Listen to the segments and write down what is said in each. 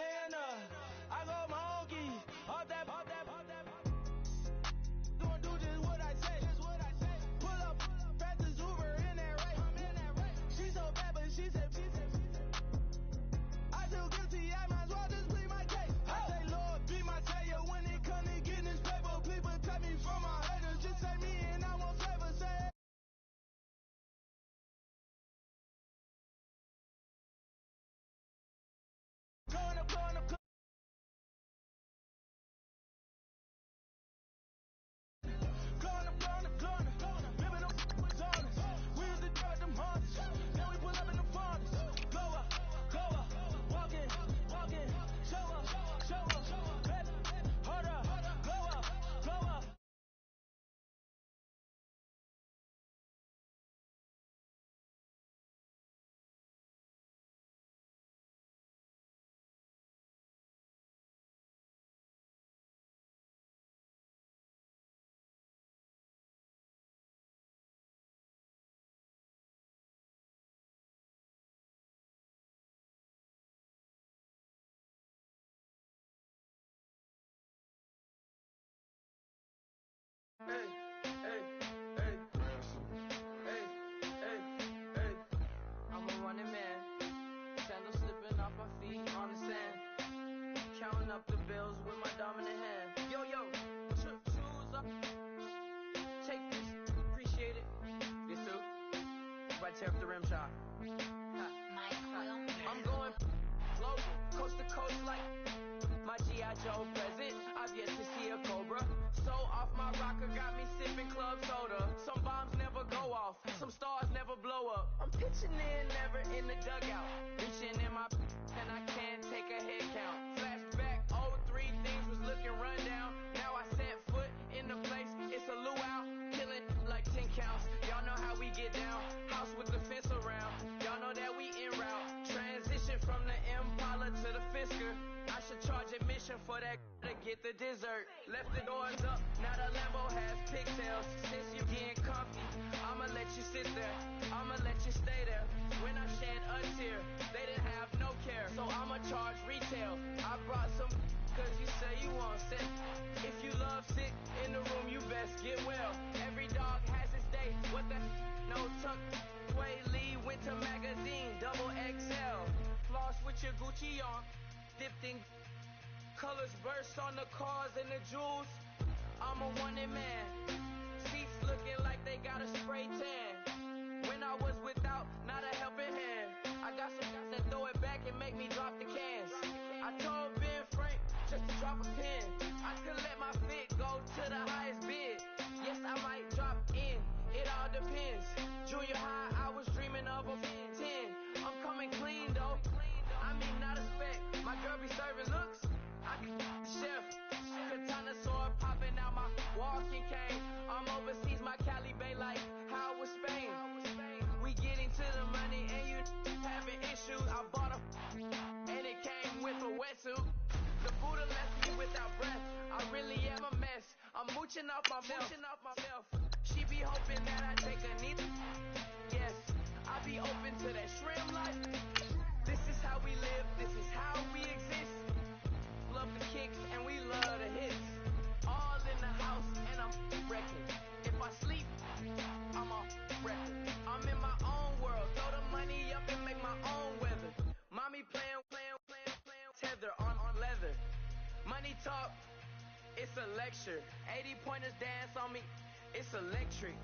hand up. I go monkey. All that. Don't do just what I say. Pull up, fastest Uber in that race. She so bad, but she said. I feel guilty, I might as well just plead my case. I say, Lord, be my savior when it comes to getting this paper. Please protect me from my haters. Just say me and I won't favor. Say Going up. Living up with honors. We used to drug them hunters. Now we pull up in the farmers. Go up. Walking. Show up. Baby, hold up. Go up. Hey. I'm a running man. Sandals slipping off my feet on the sand. Counting up the bills with my dominant hand. Yo, shoes up. Take this, appreciate it. This too. Right tear up the rim shot. I'm going global, coast to coast like my G.I. Joe present. I've yet to see a Cobra. So off my rocker got me sipping club soda. Some bombs never go off, some stars never blow up. I'm pitching in, never in the dugout. Reaching in my and I can't take a head count. Flashback, 03, things was looking run down. Now I set foot in the place, it's a luau. Killing like 10 counts, y'all know how we get down. House with the fence around, y'all know that we en route. Transition from the Impala to the Fisker. I should charge admission for that to get the dessert. Left the doors up, now the Lambo has pigtails. Since you getting comfy, I'ma let you sit there. I'ma let you stay there. When I shed a tear, they didn't have no care. So I'ma charge retail. I brought some cause you say you want sick. If you love sick in the room, you best get well. Every dog has its day. What the no tuck? Way Lee Winter Magazine, double XL. Floss with your Gucci on. Dipped in colors burst on the cars and the jewels. I'm a wanted man. Seats looking like they got a spray tan. When I was without, not a helping hand. I got some guys that throw it back and make me drop the cans. I told Ben Frank just to drop a pin. I could let my fit go to the highest bid. Yes, I might drop in. It all depends. Junior high, I was dreaming of a 10. I'm coming clean though. I mean, not a spec. My girl be serving looks. I can chef. Katana sword popping out my walking cane. I'm overseas, my Cali Bay like how was Spain. We getting to the money and you having issues. I bought a and it came with a wetsuit. The Buddha left me without breath. I really am a mess. I'm mooching off myself. She be hoping that I take a knee. Yes, I be open to that shrimp life. This is how we live, this is how we exist. Love the kicks and we love the hits. All in the house and I'm wrecking. If I sleep, I'm off record. I'm in my own world, throw the money up and make my own weather. Mommy playing tether on leather. Money talk, it's a lecture. 80 pointers dance on me, it's electric.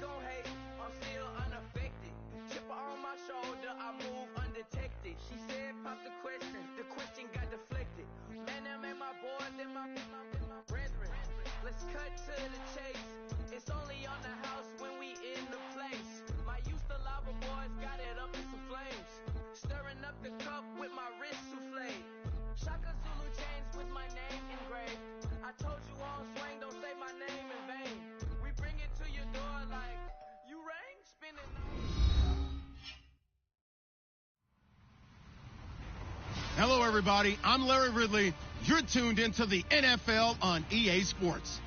Don't hate, I'm still unaffected. Chipper on my shoulder, I move undetected. She said, pop the question got deflected. Man, them ain't my boys, them my brethren. Let's cut to the chase. It's only on the house when we in the place. My youth, the lava boys, got it up in some flames. Stirring up the cup with my wrist souffle. Shaka Zulu chains with my name engraved. I told you on swing, don't say my name in vain. We bring it to your door like, you rang? Spinning. Hello, everybody. I'm Larry Ridley. You're tuned into the NFL on EA Sports.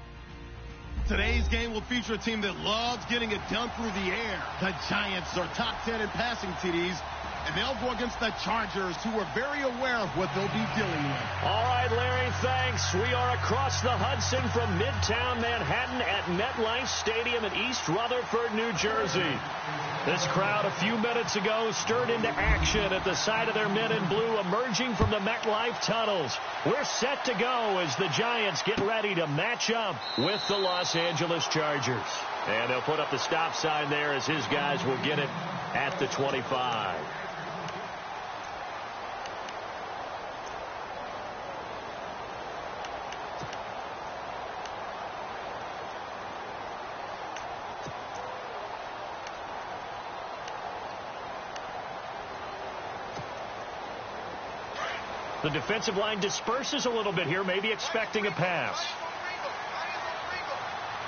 Today's game will feature a team that loves getting it done through the air. The Giants are top 10 in passing TDs, and they'll go against the Chargers, who are very aware of what they'll be dealing with. All right, Larry, thanks. We are across the Hudson from Midtown Manhattan at MetLife Stadium in East Rutherford, New Jersey. This crowd a few minutes ago stirred into action at the side of their men in blue emerging from the MetLife tunnels. We're set to go as the Giants get ready to match up with the Los Angeles Chargers. And they'll put up the stop sign there as his guys will get it at the 25. The defensive line disperses a little bit here, maybe expecting a pass.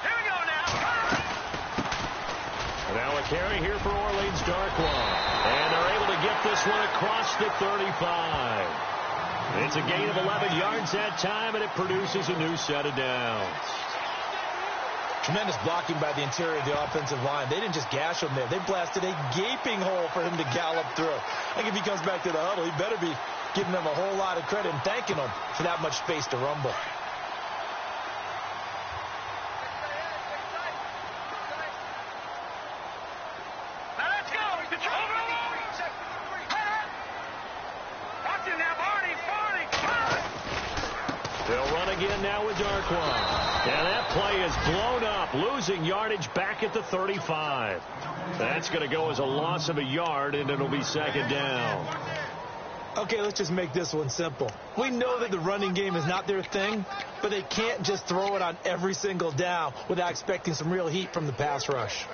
Here we go now. Now a carry here for Orleans Darkwa. And they're able to get this one across the 35. It's a gain of 11 yards that time, and it produces a new set of downs. Tremendous blocking by the interior of the offensive line. They didn't just gash him there. They blasted a gaping hole for him to gallop through. I think if he comes back to the huddle, he better be giving them a whole lot of credit and thanking them for that much space to rumble. Now let's go. Watch him now, Barney. They'll run again now with Darkwa. And that play is blown up, losing yardage back at the 35. That's going to go as a loss of a yard, and it'll be second down. Okay, let's just make this one simple. We know that the running game is not their thing, but they can't just throw it on every single down without expecting some real heat from the pass rush.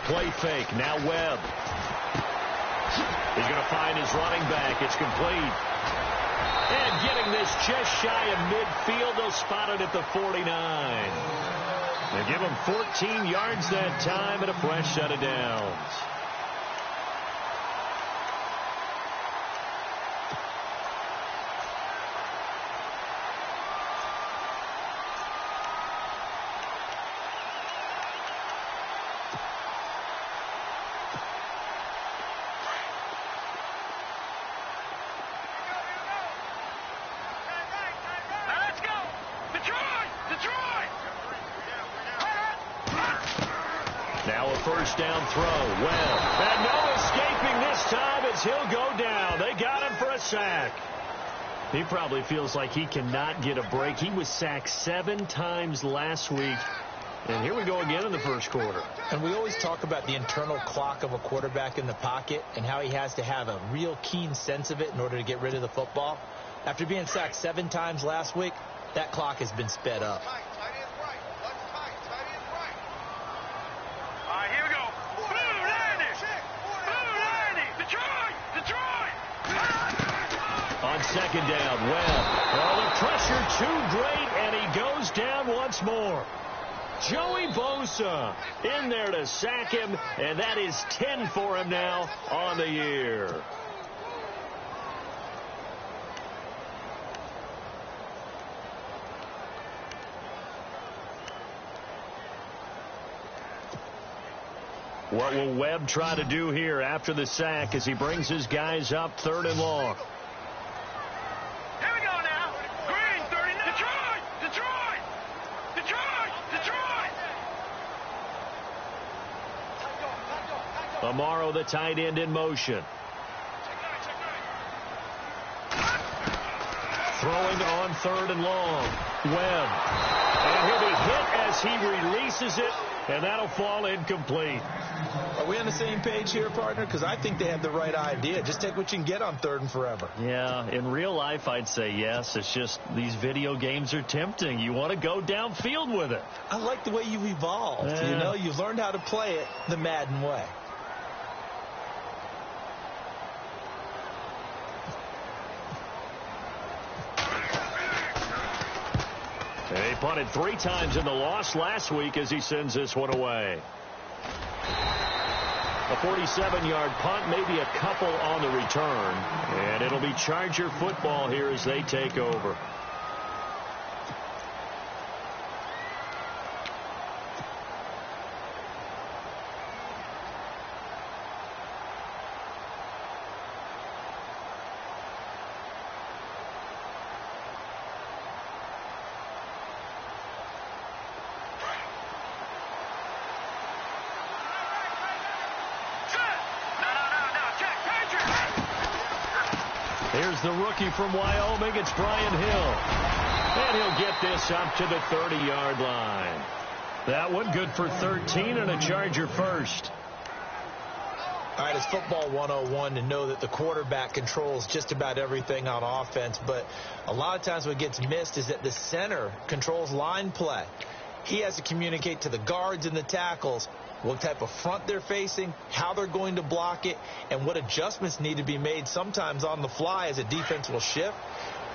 Play fake. Now Webb. He's going to find his running back. It's complete. And getting this just shy of midfield. They'll spot it at the 49. They give him 14 yards that time and a fresh set of downs. First down throw. Well, and no escaping this time as he'll go down. They got him for a sack. He probably feels like he cannot get a break. He was sacked 7 times last week. And here we go again in the first quarter. And we always talk about the internal clock of a quarterback in the pocket and how he has to have a real keen sense of it in order to get rid of the football. After being sacked 7 times last week, that clock has been sped up. On second down, Webb. Oh, the pressure too great, and he goes down once more. Joey Bosa in there to sack him, and that is 10 for him now on the year. What will Webb try to do here after the sack as he brings his guys up 3rd and long? Here we go now. Green, 30. Detroit. Amaro, the tight end, in motion. Throwing on 3rd and long. Webb. And he'll be hit as he releases it, and that'll fall incomplete. Are we on the same page here, partner? Because I think they have the right idea. Just take what you can get on 3rd and forever. Yeah, in real life, I'd say yes. It's just these video games are tempting. You want to go downfield with it. I like the way you've evolved. Yeah. You know, you've learned how to play it the Madden way. They punted 3 times in the loss last week as he sends this one away. A 47-yard punt, maybe a couple on the return. And it'll be Charger football here as they take over. Here's the rookie from Wyoming. It's Brian Hill. And he'll get this up to the 30-yard line. That one good for 13 and a Charger first. All right, it's football 101 to know that the quarterback controls just about everything on offense. But a lot of times what gets missed is that the center controls line play. He has to communicate to the guards and the tackles what type of front they're facing, how they're going to block it, and what adjustments need to be made sometimes on the fly as a defense will shift.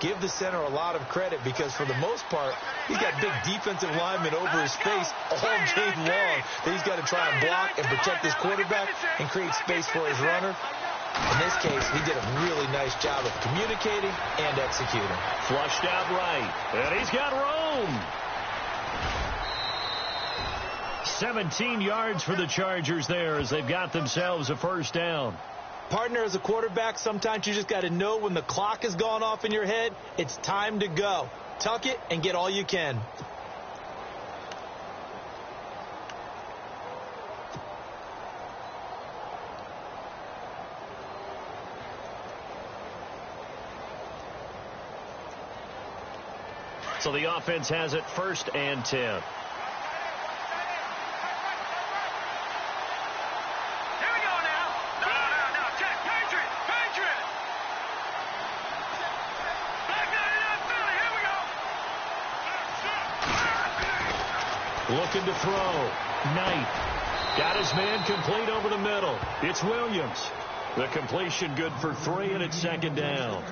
Give the center a lot of credit because for the most part, he's got big defensive linemen over his face all game long that he's got to try and block and protect his quarterback and create space for his runner. In this case, he did a really nice job of communicating and executing. Flushed out right, and he's got room. 17 yards for the Chargers there as they've got themselves a first down. Partner, as a quarterback, sometimes you just got to know when the clock has gone off in your head, it's time to go. Tuck it and get all you can. So the offense has it 1st and 10. Looking to throw. Knight. Got his man complete over the middle. It's Williams. The completion good for 3, and it's 2nd down.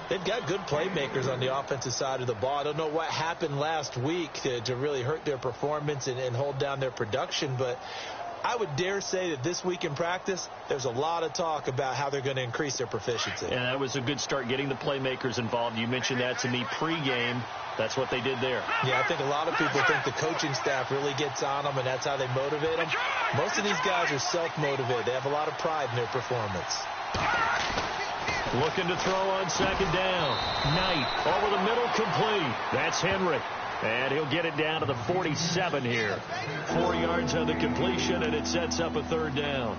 They've got good playmakers on the offensive side of the ball. I don't know what happened last week to really hurt their performance and hold down their production, but I would dare say that this week in practice, there's a lot of talk about how they're going to increase their proficiency. And that was a good start getting the playmakers involved. You mentioned that to me pregame. That's what they did there. Yeah, I think a lot of people think the coaching staff really gets on them, and that's how they motivate them. Most of these guys are self-motivated. They have a lot of pride in their performance. Looking to throw on 2nd down. Knight over the middle, complete. That's Henry. And he'll get it down to the 47 here. 4 yards on the completion, and it sets up a 3rd down.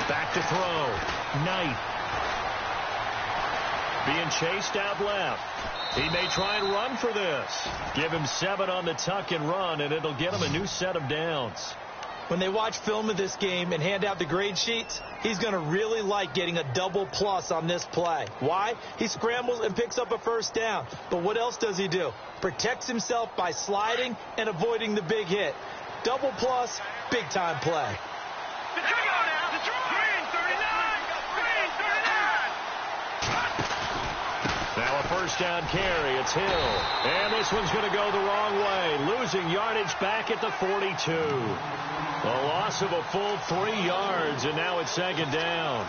Back to throw. Knight. Being chased out left. He may try and run for this. Give him 7 on the tuck and run, and it'll get him a new set of downs. When they watch film of this game and hand out the grade sheets, he's going to really like getting a double plus on this play. Why? He scrambles and picks up a 1st down. But what else does he do? Protects himself by sliding and avoiding the big hit. Double plus, big time play. Now a 1st down carry. It's Hill. And this one's going to go the wrong way. Losing yardage back at the 42. A loss of a full 3 yards, and now it's 2nd down.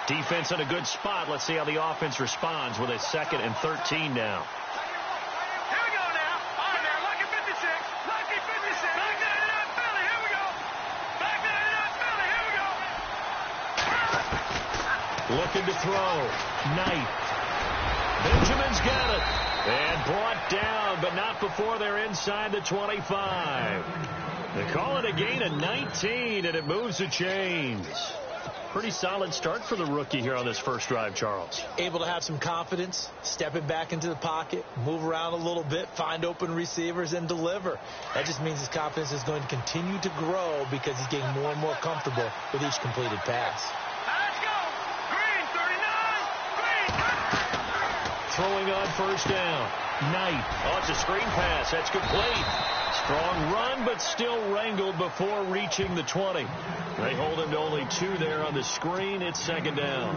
Defense in a good spot. Let's see how the offense responds with a 2nd and 13 now. Here we go now. All right, now, lucky 56. Lucky 56. Back 99 Philly. Here we go. Back 99 Philly. Here we go. Looking to throw. Knight. Benjamin's got it. And brought down, but not before they're inside the 25. They call it a gain of 19, and it moves the chains. Pretty solid start for the rookie here on this first drive, Charles. Able to have some confidence, stepping back into the pocket, move around a little bit, find open receivers, and deliver. That just means his confidence is going to continue to grow because he's getting more and more comfortable with each completed pass. Let's go. Green, 39. Green. Throwing on first down. Knight. Oh, it's a screen pass. That's complete. Strong run, but still wrangled before reaching the 20. They hold him to only 2 there on the screen. It's second down.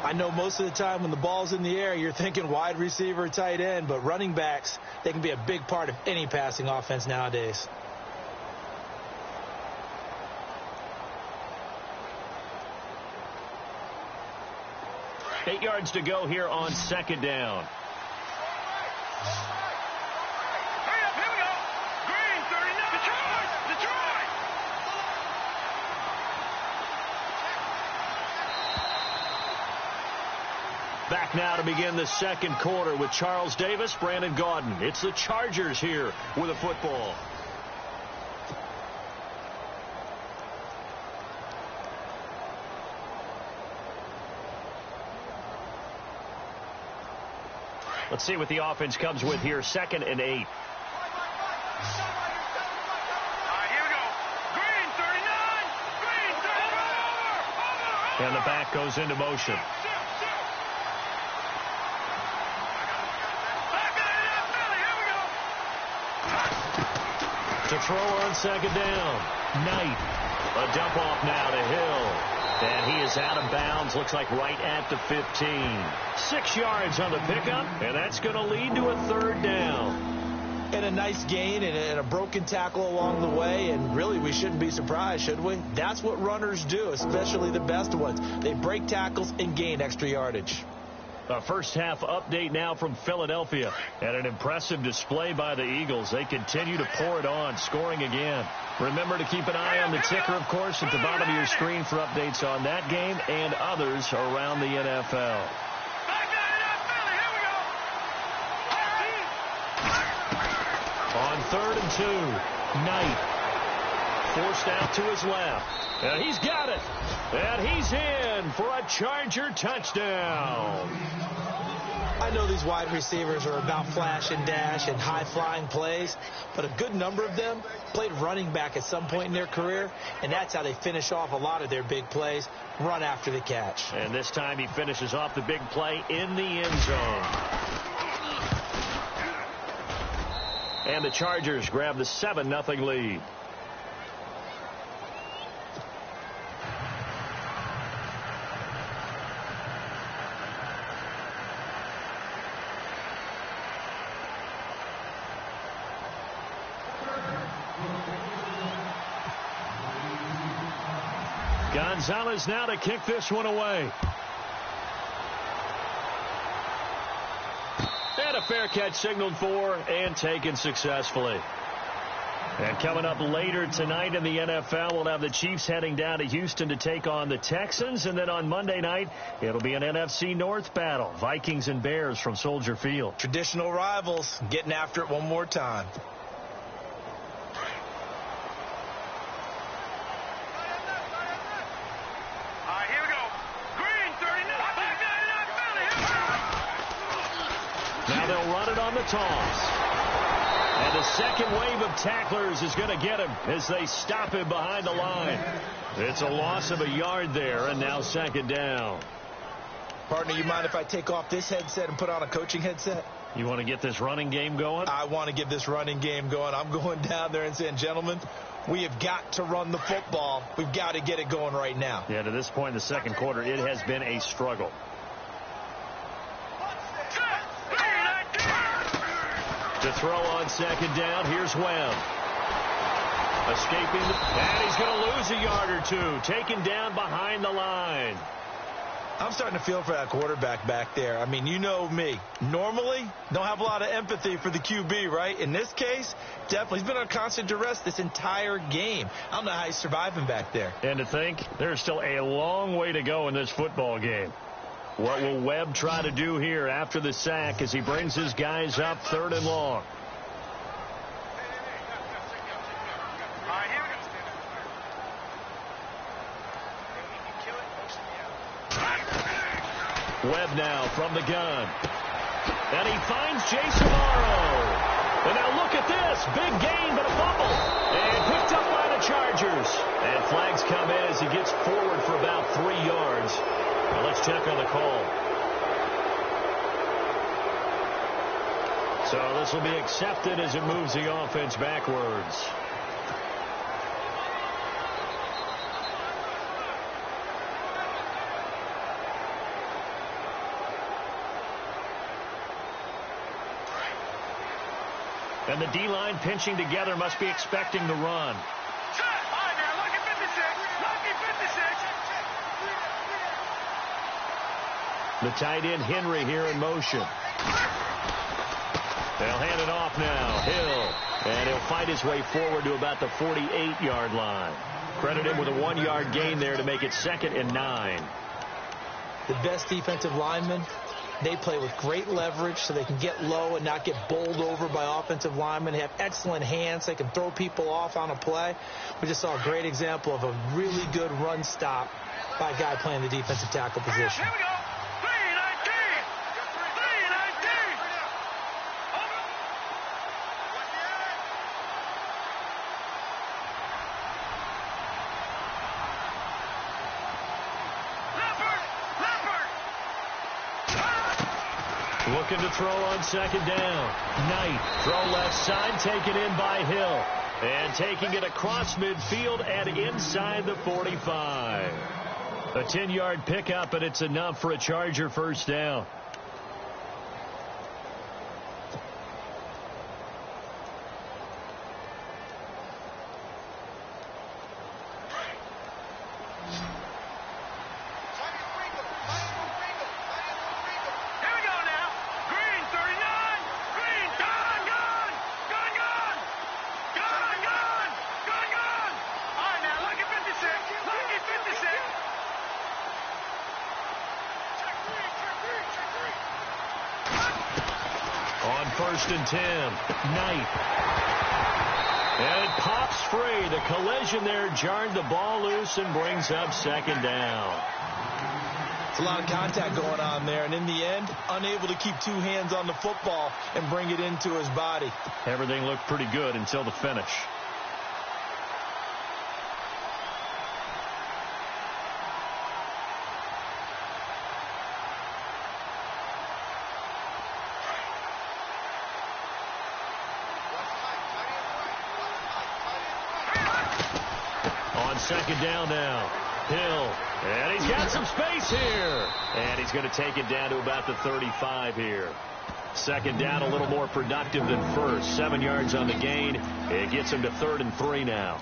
I know most of the time when the ball's in the air, you're thinking wide receiver, tight end, but running backs, they can be a big part of any passing offense nowadays. Eight yards to go here on second down. Hurry up, here we go. Green, 39. Detroit. Back now to begin the second quarter with Charles Davis, Brandon Gaudin. It's the Chargers here with a football. Let's see what the offense comes with here. 2nd and 8. All right, here we go. Green, 39. Green, 34. And the back goes into motion. To throw on second down. Knight. A dump off now to Hill. And he is out of bounds. Looks like right at the 15. 6 yards on the pickup. And that's going to lead to a third down. And a nice gain and a broken tackle along the way. And really, we shouldn't be surprised, should we? That's what runners do, especially the best ones. They break tackles and gain extra yardage. A first-half update now from Philadelphia. And an impressive display by the Eagles. They continue to pour it on, scoring again. Remember to keep an eye on the ticker, of course, at the bottom of your screen for updates on that game and others around the NFL. On 3rd and 2, Knight. Forced out to his left. And he's got it. And he's in for a Charger touchdown. I know these wide receivers are about flash and dash and high-flying plays, but a good number of them played running back at some point in their career, and that's how they finish off a lot of their big plays, run after the catch. And this time he finishes off the big play in the end zone. And the Chargers grab the 7-0 lead. Gonzalez now to kick this one away. And a fair catch signaled for and taken successfully. And coming up later tonight in the NFL, we'll have the Chiefs heading down to Houston to take on the Texans. And then on Monday night, it'll be an NFC North battle. Vikings and Bears from Soldier Field. Traditional rivals getting after it one more time. They'll run it on the toss. And the second wave of tacklers is going to get him as they stop him behind the line. It's a loss of a yard there, and now second down. Partner, you mind if I take off this headset and put on a coaching headset? You want to get this running game going? I want to get this running game going. I'm going down there and saying, gentlemen, we have got to run the football. We've got to get it going right now. Yeah, to this point in the second quarter, it has been a struggle. To throw on second down, here's Webb. Escaping, and he's going to lose a yard or two. Taken down behind the line. I'm starting to feel for that quarterback back there. I mean, you know me. Normally, don't have a lot of empathy for the QB, right? In this case, definitely. He's been on constant duress this entire game. I don't know how he's surviving back there. And to think, there's still a long way to go in this football game. What will Webb try to do here after the sack as he brings his guys up 3rd and long? Webb now from the gun. And he finds Jason Morrow. And now look at this. Big gain, but a fumble. And picked up by the Chargers. And flags come in as he gets forward for about 3 yards. Now let's check on the call. So this will be accepted as it moves the offense backwards. And the D-line pinching together must be expecting the run. Set! All right, now, lucky 56. Lucky 56. The tight end, Henry, here in motion. They'll hand it off now. Hill. And he'll fight his way forward to about the 48-yard line. Credit him with a 1-yard gain there to make it 2nd and 9. The best defensive linemen, they play with great leverage so they can get low and not get bowled over by offensive linemen. They have excellent hands. They can throw people off on a play. We just saw a great example of a really good run stop by a guy playing the defensive tackle position. Here we go. 3-19. 3-19. Looking to throw on 2nd down. Knight. Throw left side, taken in by Hill. And taking it across midfield and inside the 45. A 10-yard pickup, and it's enough for a Charger first down. On 1st and 10, Knight. And it pops free. The collision there jarred the ball loose and brings up 2nd down. It's a lot of contact going on there, and in the end, unable to keep 2 hands on the football and bring it into his body. Everything looked pretty good until the finish. On 2nd down now, Hill, and he's got some space here, and he's going to take it down to about the 35 here. 2nd down, a little more productive than first. 7 yards on the gain. It gets him to 3rd and 3 now.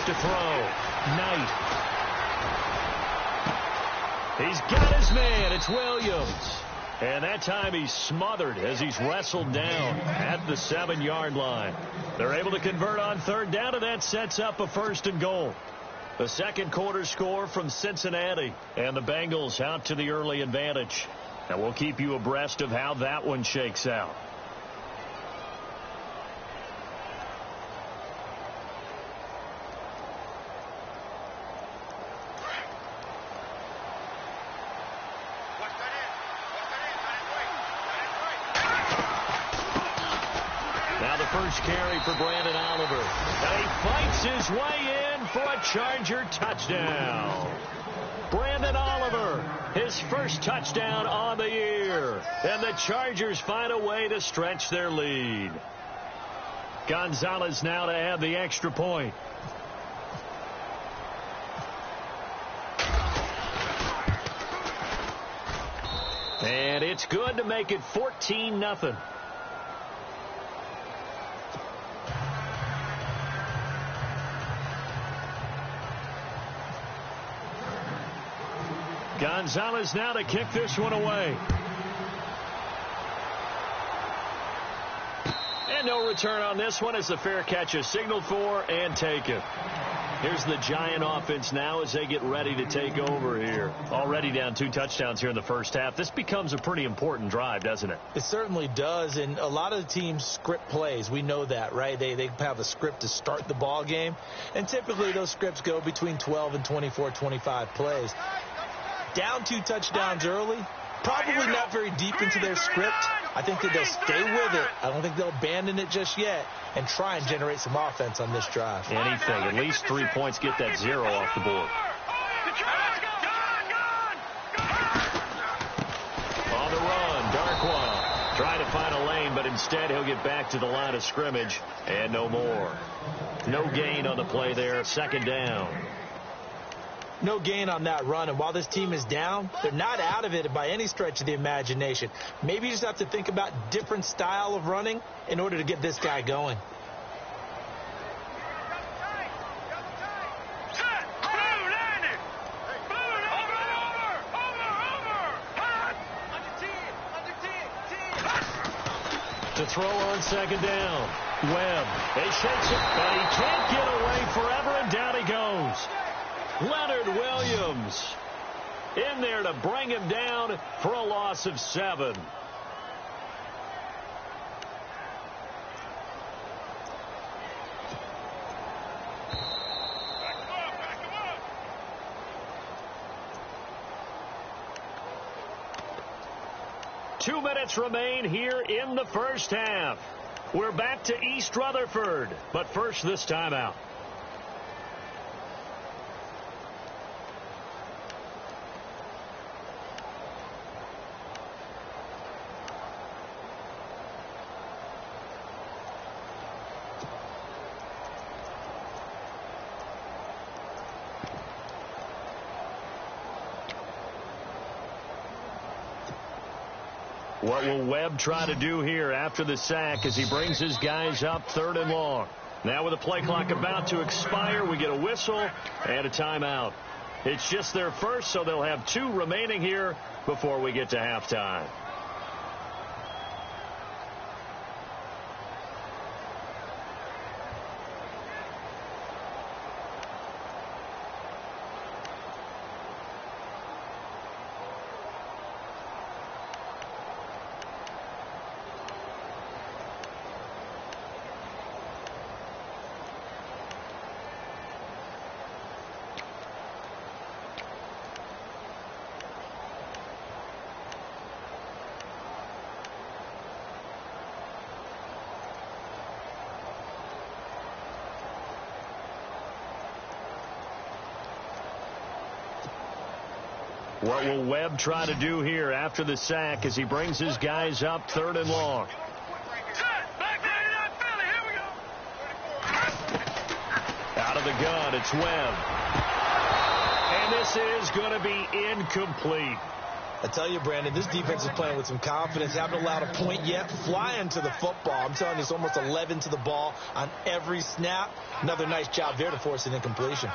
To throw. Knight. He's got his man. It's Williams. And that time he's smothered as he's wrestled down at the 7-yard line. They're able to convert on 3rd down, and that sets up a 1st and goal. The 2nd quarter score from Cincinnati, and the Bengals out to the early advantage. And we'll keep you abreast of how that one shakes out. First carry for Brandon Oliver. And he fights his way in for a Charger touchdown. Brandon Oliver, his first touchdown on the year. And the Chargers find a way to stretch their lead. Gonzalez now to add the extra point. And it's good to make it 14-0. Gonzalez now to kick this one away. And no return on this one as the fair catch is signaled for and taken. Here's the Giant offense now as they get ready to take over here. Already down 2 touchdowns here in the first half. This becomes a pretty important drive, doesn't it? It certainly does, and a lot of the teams script plays. We know that, right? They have a script to start the ball game, and typically those scripts go between 12 and 24, 25 plays. Down 2 touchdowns early, probably not very deep into their script. I think that they'll stay with it. I don't think they'll abandon it just yet and try and generate some offense on this drive. Anything. At least 3 points, get that 0 off the board. On the run, Darkwa trying to find a lane, but instead he'll get back to the line of scrimmage and no more. No gain on the play there. 2nd down. No gain on that run, and while this team is down, they're not out of it by any stretch of the imagination. Maybe you just have to think about different style of running in order to get this guy going. To throw on 2nd down. Webb. He shakes it, but he can't get away forever, and down he goes. Leonard Williams in there to bring him down for a loss of 7. Two minutes remain here in the first half. We're back to East Rutherford, but first this timeout. What will Webb try to do here after the sack as he brings his guys up 3rd and long? Now with the play clock about to expire, we get a whistle and a timeout. It's just their first, so they'll have 2 remaining here before we get to halftime. What will Webb try to do here after the sack as he brings his guys up 3rd and long? Out of the gun, it's Webb. And this is going to be incomplete. I tell you, Brandon, this defense is playing with some confidence. Haven't allowed a point yet. Flying to the football. I'm telling you, it's almost 11 to the ball on every snap. Another nice job there to force an incompletion.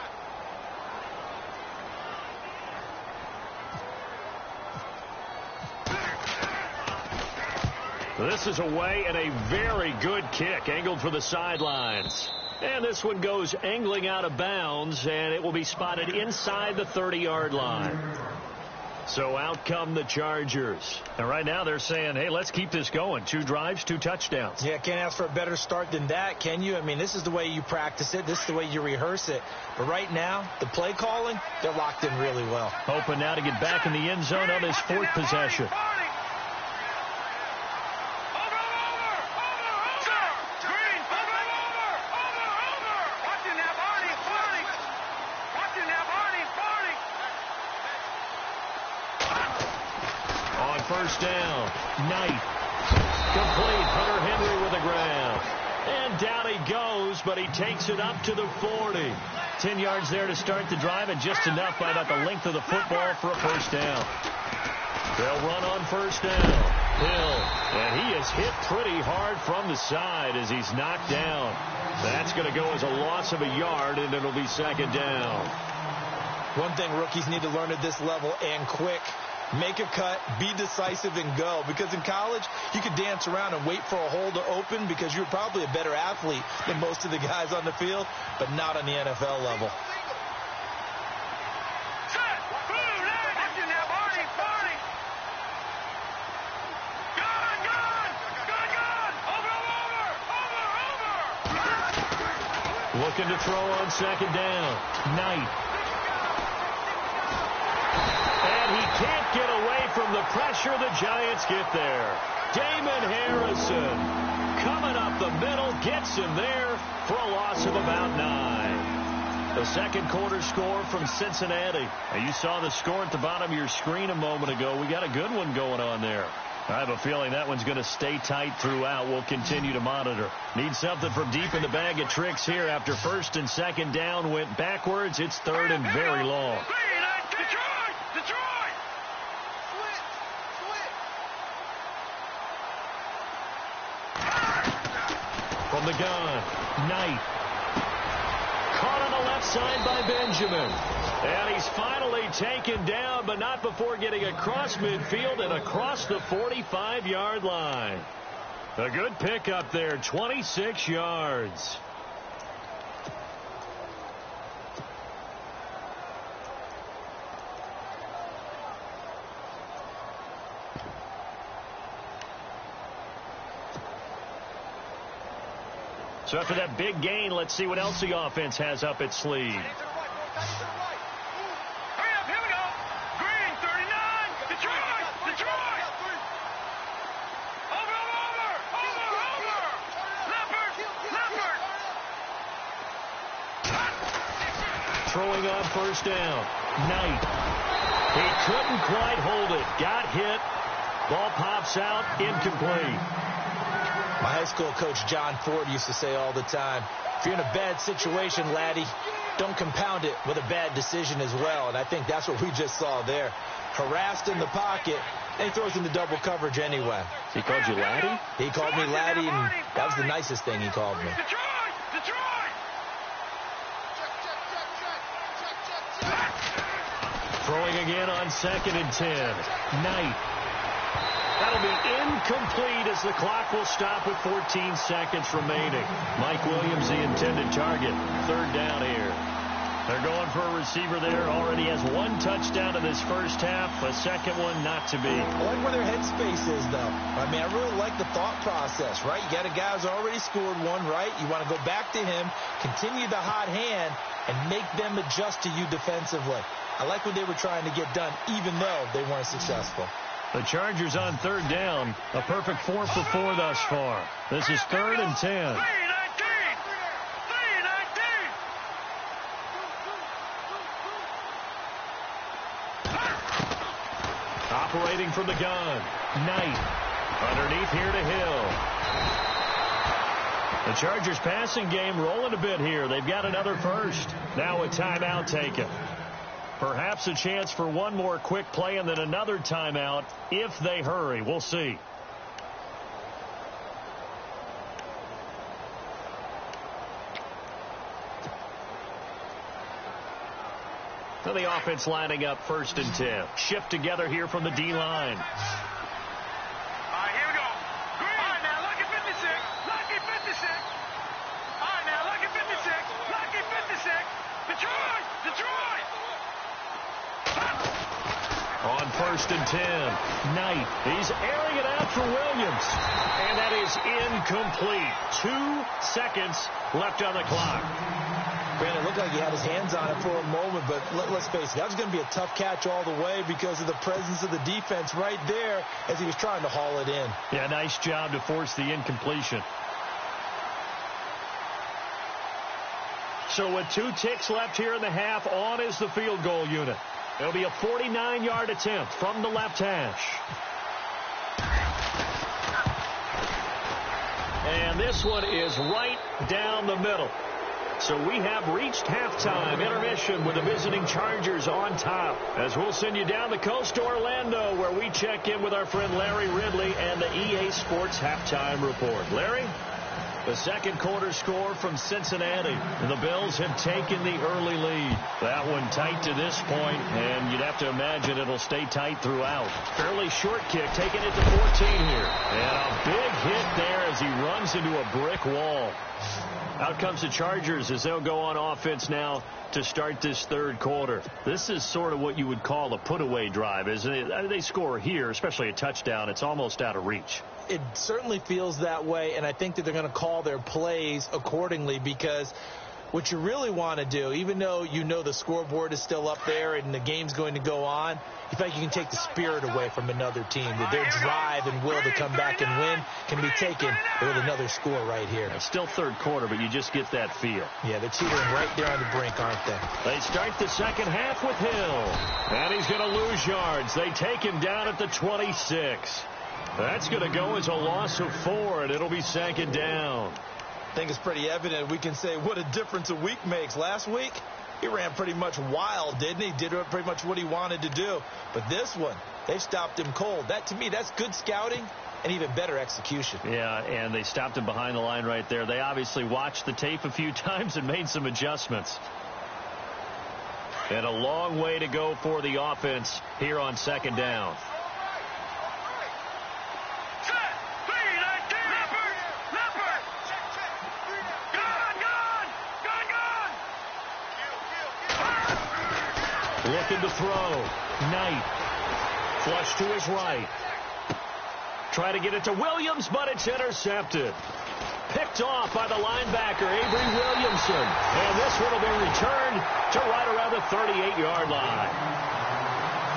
This is away and a very good kick angled for the sidelines. And this one goes angling out of bounds, and it will be spotted inside the 30-yard line. So out come the Chargers. And right now they're saying, hey, let's keep this going. 2 drives, 2 touchdowns. Yeah, can't ask for a better start than that, can you? I mean, this is the way you practice it. This is the way you rehearse it. But right now, the play calling, they're locked in really well. Hoping now to get back in the end zone on his 4th possession. First down. Knight. Complete. Hunter Henry with the grab. And down he goes, but he takes it up to the 40. 10 yards there to start the drive, and just enough by about the length of the football for a first down. They'll run on first down. Hill. And he is hit pretty hard from the side as he's knocked down. That's going to go as a loss of a yard, and it'll be 2nd down. One thing rookies need to learn at this level and quick make a cut, be decisive, and go. Because in college, you could dance around and wait for a hole to open because you're probably a better athlete than most of the guys on the field, but not on the NFL level. Looking to throw on second down. Knight. And he can't get away from the pressure. The Giants get there. Damon Harrison coming up the middle, gets him there for a loss of about 9. The second quarter score from Cincinnati. Now, you saw the score at the bottom of your screen a moment ago. We got a good one going on there. I have a feeling that one's going to stay tight throughout. We'll continue to monitor. Need something from deep in the bag of tricks here after first and second down went backwards. It's third and very long. Detroit! From the gun, Knight. Caught on the left side by Benjamin. And he's finally taken down, but not before getting across midfield and across the 45-yard line. A good pickup there, 26 yards. So after that big gain, let's see what else the offense has up its sleeve. Throwing on first down. Knight. He couldn't quite hold it. Got hit. Ball pops out. Incomplete. My high school coach, John Ford, used to say all the time, if you're in a bad situation, laddie, don't compound it with a bad decision as well. And I think that's what we just saw there. Harassed in the pocket, and he throws into double coverage anyway. He called you laddie? He called me laddie, and that was the nicest thing he called me. Throwing again on second and 10. Knight. That'll be incomplete as the clock will stop with 14 seconds remaining. Mike Williams, the intended target. Third down here. They're going for a receiver there. Already has one touchdown in this first half. A second one not to be. I like where their headspace is, though. I mean, I really like the thought process, right? You got a guy who's already scored one, right? You want to go back to him, continue the hot hand, and make them adjust to you defensively. I like what they were trying to get done, even though they weren't successful. The Chargers on third down. A perfect 4 for 4 thus far. This is third and 10. Operating from the gun. Knight. Underneath here to Hill. The Chargers passing game rolling a bit here. They've got another first. Now a timeout taken. Perhaps a chance for one more quick play and then another timeout if they hurry. We'll see. So the offense lining up first and 10. Shift together here from the D-line. All right, here we go. Green. All right, now, lucky 56. Lucky 56. All right, now, lucky 56. Lucky 56. Detroit! Detroit! On first and 10. Knight. He's airing it out for Williams. And that is incomplete. 2 seconds left on the clock. Brandon, it looked like he had his hands on it for a moment, but let's face it, that was going to be a tough catch all the way because of the presence of the defense right there as he was trying to haul it in. Yeah, nice job to force the incompletion. So with 2 ticks left here in the half, on is the field goal unit. It'll be a 49-yard attempt from the left hash. And this one is right down the middle. So we have reached halftime intermission with the visiting Chargers on top. As we'll send you down the coast to Orlando, where we check in with our friend Larry Ridley and the EA Sports Halftime Report. Larry? The second quarter score from Cincinnati. The Bills have taken the early lead. That one tight to this point, and you'd have to imagine it'll stay tight throughout. Fairly short kick, taking it to 14 here. And a big hit there as he runs into a brick wall. Out comes the Chargers as they'll go on offense now to start this third quarter. This is sort of what you would call a put-away drive, isn't it? They score here, especially a touchdown. It's almost out of reach. It certainly feels that way, and I think that they're going to call their plays accordingly, because what you really want to do, even though you know the scoreboard is still up there and the game's going to go on, you think you can take the spirit away from another team, that their drive and will to come back and win can be taken with another score right here. It's still third quarter, but you just get that feel. Yeah, they're teetering right there on the brink, aren't they? They start the second half with Hill, and he's going to lose yards. They take him down at the 26. That's going to go as a loss of 4, and it'll be second down. I think it's pretty evident. We can say what a difference a week makes. Last week, he ran pretty much wild, didn't he? Did pretty much what he wanted to do. But this one, they've stopped him cold. That, to me, that's good scouting and even better execution. Yeah, and they stopped him behind the line right there. They obviously watched the tape a few times and made some adjustments. And a long way to go for the offense here on second down. Looking to throw. Knight. Flush to his right. Try to get it to Williams, but it's intercepted. Picked off by the linebacker, Avery Williamson. And this one will be returned to right around the 38-yard line.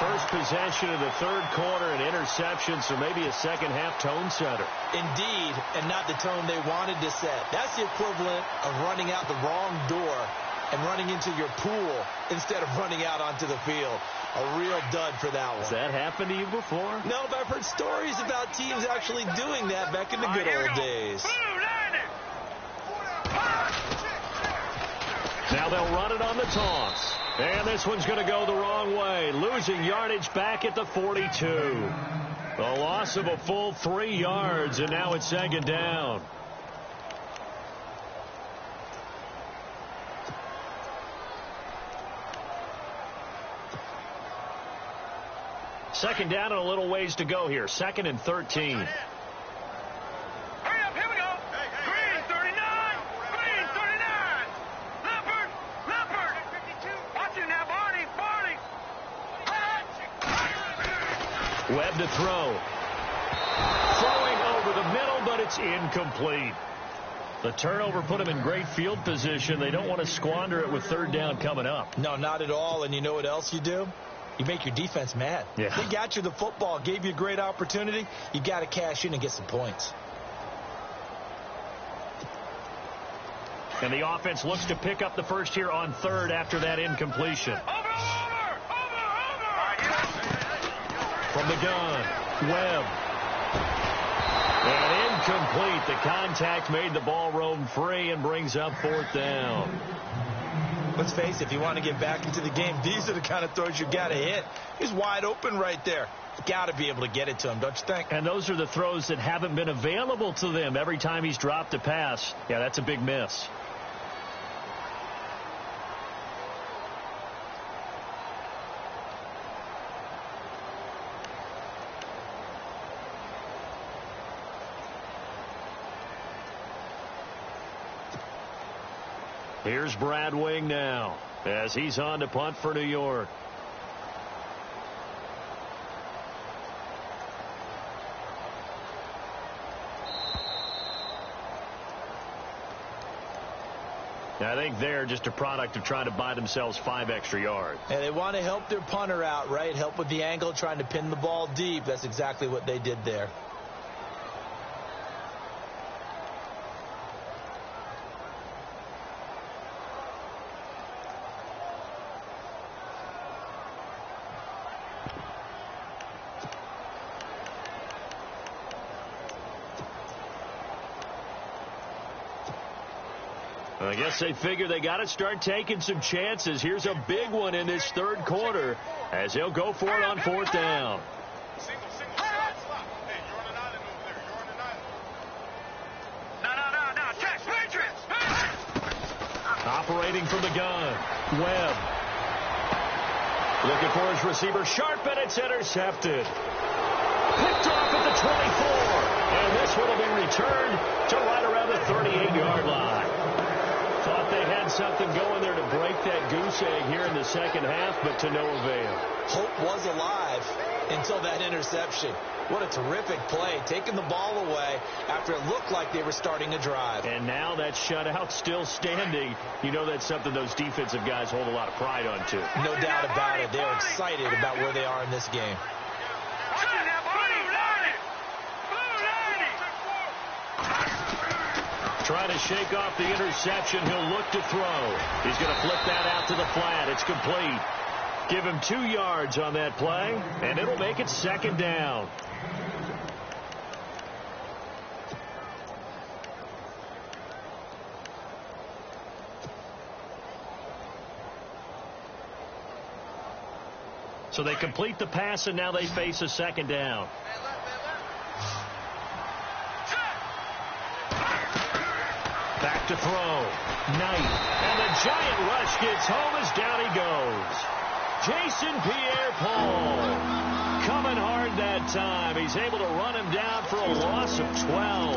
First possession of the third quarter, an interception, so maybe a second-half tone setter. Indeed, and not the tone they wanted to set. That's the equivalent of running out the wrong door and running into your pool instead of running out onto the field. A real dud for that one. Has that happened to you before? No, but I've heard stories about teams actually doing that back in the good old days. Now they'll run it on the toss. And this one's going to go the wrong way. Losing yardage back at the 42. A loss of a full 3 yards, and now it's second down. Second down and a little ways to go here. 2nd and 13. Hurry up, here we go. Green, 39. Green, 39. Leopard. 52. Watch him now, Barney. Webb to throw. Throwing over the middle, but it's incomplete. The turnover put him in great field position. They don't want to squander it with third down coming up. No, not at all. And you know what else you do? You make your defense mad. Yeah. They got you the football, gave you a great opportunity. You got to cash in and get some points. And the offense looks to pick up the first here on third after that incompletion. Over. From the gun, Webb. And incomplete. The contact made the ball roam free and brings up fourth down. Let's face it, if you want to get back into the game, these are the kind of throws you got to hit. He's wide open right there. You got to be able to get it to him, don't you think? And those are the throws that haven't been available to them every time he's dropped a pass. Yeah, that's a big miss. Here's Brad Wing now as he's on to punt for New York. I think they're just a product of trying to buy themselves 5 extra yards. And they want to help their punter out, right? Help with the angle, trying to pin the ball deep. That's exactly what they did there. I guess they figure they got to start taking some chances. Here's a big one in this third quarter as they'll go for it on fourth down. No, check. Operating from the gun. Webb. Looking for his receiver. Sharp, and it's intercepted. Picked off at the 24. And this one will be returned to right around the 38-yard line. Thought they had something going there to break that goose egg here in the second half, but to no avail. Hope was alive until that interception. What a terrific play, taking the ball away after it looked like they were starting a drive. And now that shutout still standing. You know that's something those defensive guys hold a lot of pride on, too. No doubt about it. They're excited about where they are in this game. Trying to shake off the interception. He'll look to throw. He's going to flip that out to the flat. It's complete. Give him 2 yards on that play, and it'll make it second down. So they complete the pass, and now they face a second down. Back to throw. Knight. And the giant rush gets home as down he goes. Jason Pierre-Paul coming hard that time. He's able to run him down for a loss of 12.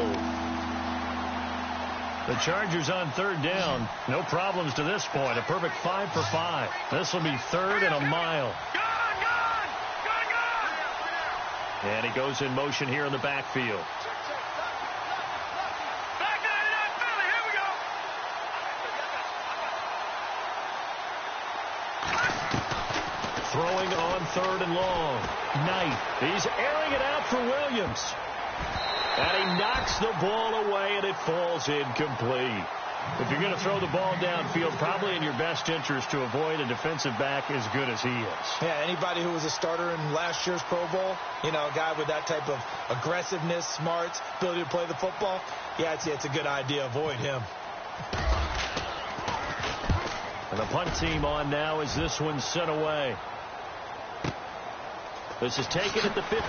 The Chargers on third down. No problems to this point. A perfect 5 for 5. This will be third and a mile. And he goes in motion here in the backfield. Throwing on third and long. Knight. He's airing it out for Williams. And he knocks the ball away, and it falls incomplete. If you're going to throw the ball downfield, probably in your best interest to avoid a defensive back as good as he is. Yeah, anybody who was a starter in last year's Pro Bowl, you know, a guy with that type of aggressiveness, smarts, ability to play the football, yeah, it's a good idea. Avoid him. And the punt team on now as this one's sent away. This is taken at the 15.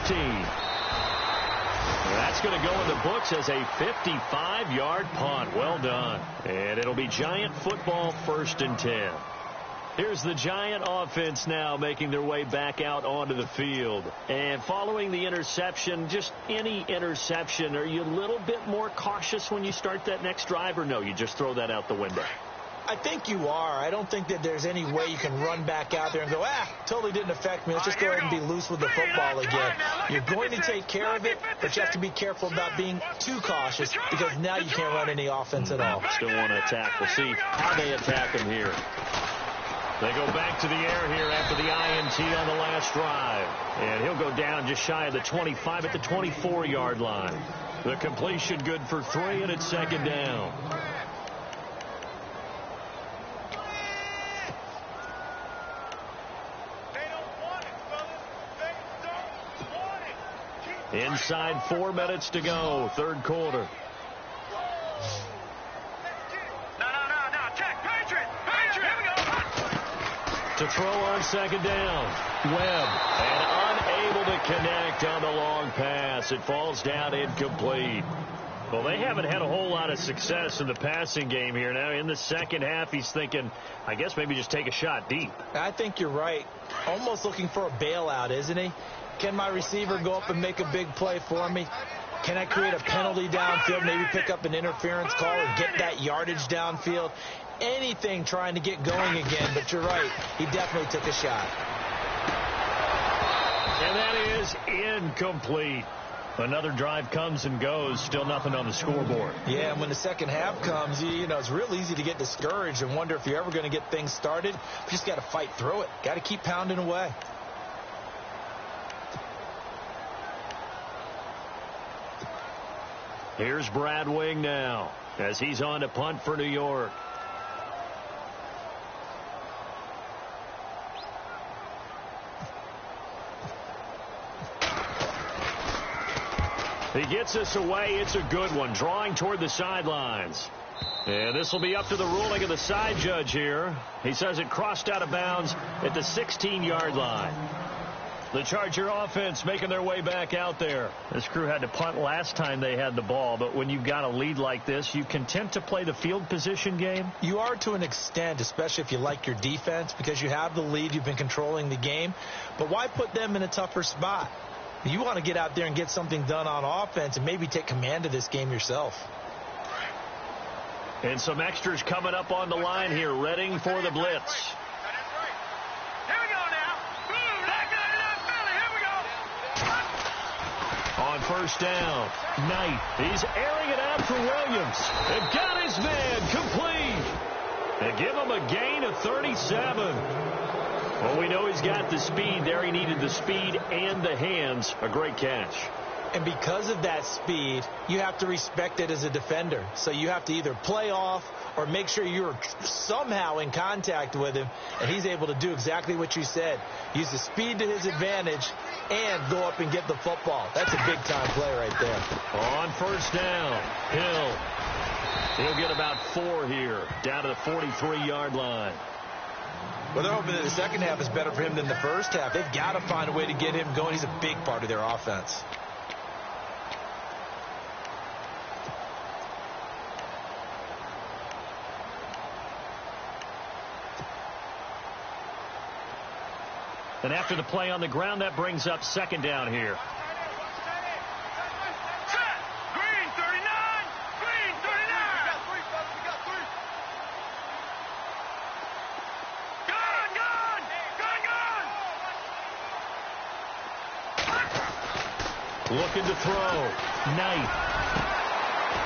That's going to go in the books as a 55-yard punt. Well done. And it'll be Giant football, 1st and 10. Here's the Giant offense now making their way back out onto the field. And following the interception, just any interception, are you a little bit more cautious when you start that next drive, or no, you just throw that out the window? I think you are. I don't think that there's any way you can run back out there and go, totally didn't affect me. Let's just go ahead and be loose with the football again. You're going to take care of it, but you have to be careful about being too cautious because now you can't run any offense at all. Still want to attack. We'll see how they attack him here. They go back to the air here after the INT on the last drive. And he'll go down just shy of the 25 at the 24-yard line. The completion good for 3, and it's second down. Inside 4 minutes to go, third quarter. No. Check. Patriot. Here we go. To throw on second down. Webb. And unable to connect on the long pass. It falls down incomplete. Well, they haven't had a whole lot of success in the passing game here. Now, in the second half, he's thinking, I guess maybe just take a shot deep. I think you're right. Almost looking for a bailout, isn't he? Can my receiver go up and make a big play for me? Can I create a penalty downfield, maybe pick up an interference call or get that yardage downfield? Anything trying to get going again, but you're right. He definitely took a shot. And that is incomplete. Another drive comes and goes. Still nothing on the scoreboard. Yeah, and when the second half comes, you know, it's real easy to get discouraged and wonder if you're ever going to get things started. You just got to fight through it. Got to keep pounding away. Here's Brad Wing now as he's on to punt for New York. He gets us away. It's a good one. Drawing toward the sidelines. And this will be up to the ruling of the side judge here. He says it crossed out of bounds at the 16-yard line. The Charger offense making their way back out there. This crew had to punt last time they had the ball, but when you've got a lead like this, you content to play the field position game? You are to an extent, especially if you like your defense, because you have the lead, you've been controlling the game. But why put them in a tougher spot? You want to get out there and get something done on offense and maybe take command of this game yourself. And some extras coming up on the line here, readying for the blitz. On first down, Knight. He's airing it out for Williams. They've got his man complete. They give him a gain of 37. Well, we know he's got the speed there. He needed the speed and the hands. A great catch. And because of that speed, you have to respect it as a defender. So you have to either play off or make sure you're somehow in contact with him, and he's able to do exactly what you said. Use the speed to his advantage and go up and get the football. That's a big-time play right there. On first down, Hill. He'll get about 4 here, down to the 43-yard line. Well, they're hoping that the second half is better for him than the first half. They've got to find a way to get him going. He's a big part of their offense. And after the play on the ground, that brings up second down here. Set. Green 39. Green 39. We got 3, fellas. We got 3. Gun. Looking to throw. Knight.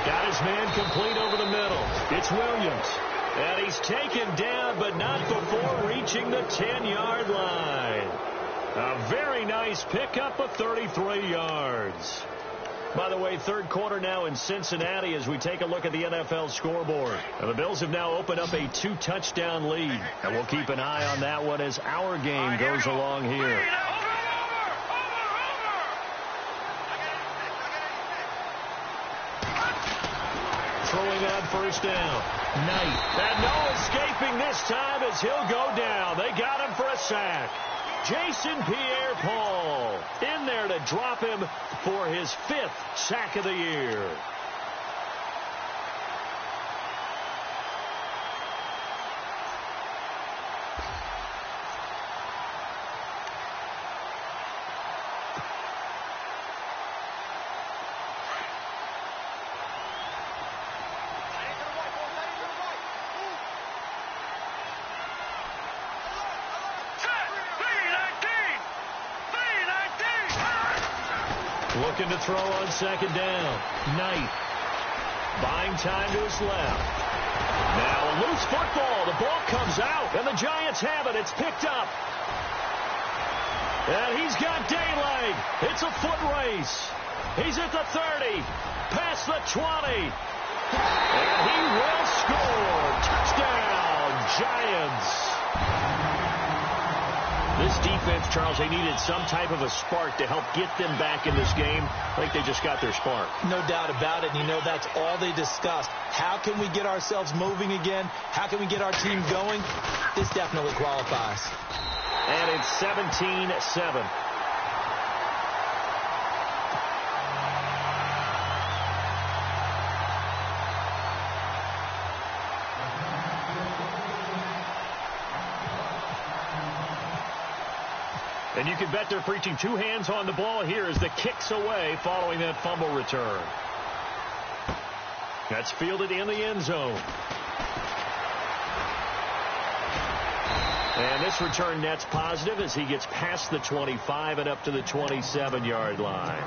Got his man complete over the middle. It's Williams. And he's taken down, but not before reaching the 10-yard line. A very nice pickup of 33 yards. By the way, third quarter now in Cincinnati as we take a look at the NFL scoreboard. And the Bills have now opened up a 2-touchdown lead. And we'll keep an eye on that one as our game goes along here. Throwing on first down. Knight. And no escaping this time as he'll go down. They got him for a sack. Jason Pierre-Paul in there to drop him for his 5th sack of the year. Looking to throw on second down. Knight. Buying time to his left. Now a loose football. The ball comes out, and the Giants have it. It's picked up. And he's got daylight. It's a foot race. He's at the 30. Past the 20. And he will score. Touchdown, Giants. This defense, Charles, they needed some type of a spark to help get them back in this game. I think they just got their spark. No doubt about it. And you know that's all they discussed. How can we get ourselves moving again? How can we get our team going? This definitely qualifies. And it's 17-7. And you can bet they're preaching 2 hands on the ball here as the kick's away following that fumble return. That's fielded in the end zone. And this return net's positive as he gets past the 25 and up to the 27-yard line.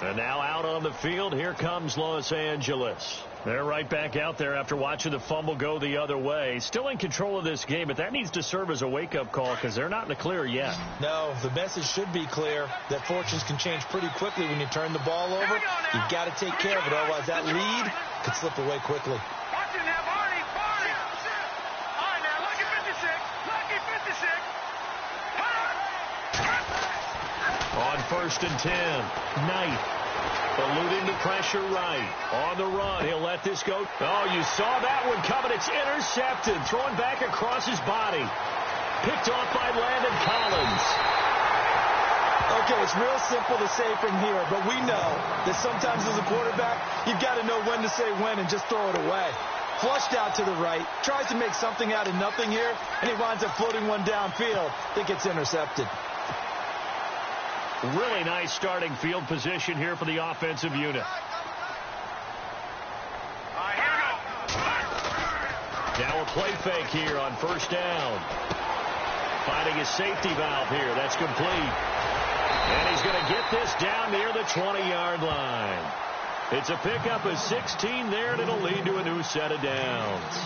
And now out on the field, here comes Los Angeles. They're right back out there after watching the fumble go the other way. Still in control of this game, but that needs to serve as a wake-up call because they're not in the clear yet. No, the message should be clear that fortunes can change pretty quickly when you turn the ball over. You've got to take care of it, otherwise that lead could slip away quickly. Watch it now, Barney. All right, now, lucky 56. Lucky 56. On first and 10, Knight. Eluding the pressure right. On the run, he'll let this go. Oh, you saw that one coming. It's intercepted. Thrown back across his body. Picked off by Landon Collins. Okay, it's real simple to say from here, but we know that sometimes as a quarterback, you've got to know when to say when and just throw it away. Flushed out to the right, tries to make something out of nothing here, and he winds up floating one downfield that gets intercepted. Really nice starting field position here for the offensive unit. Now a play fake here on first down. Finding his safety valve here. That's complete. And he's going to get this down near the 20-yard line. It's a pickup of 16 there, and it'll lead to a new set of downs.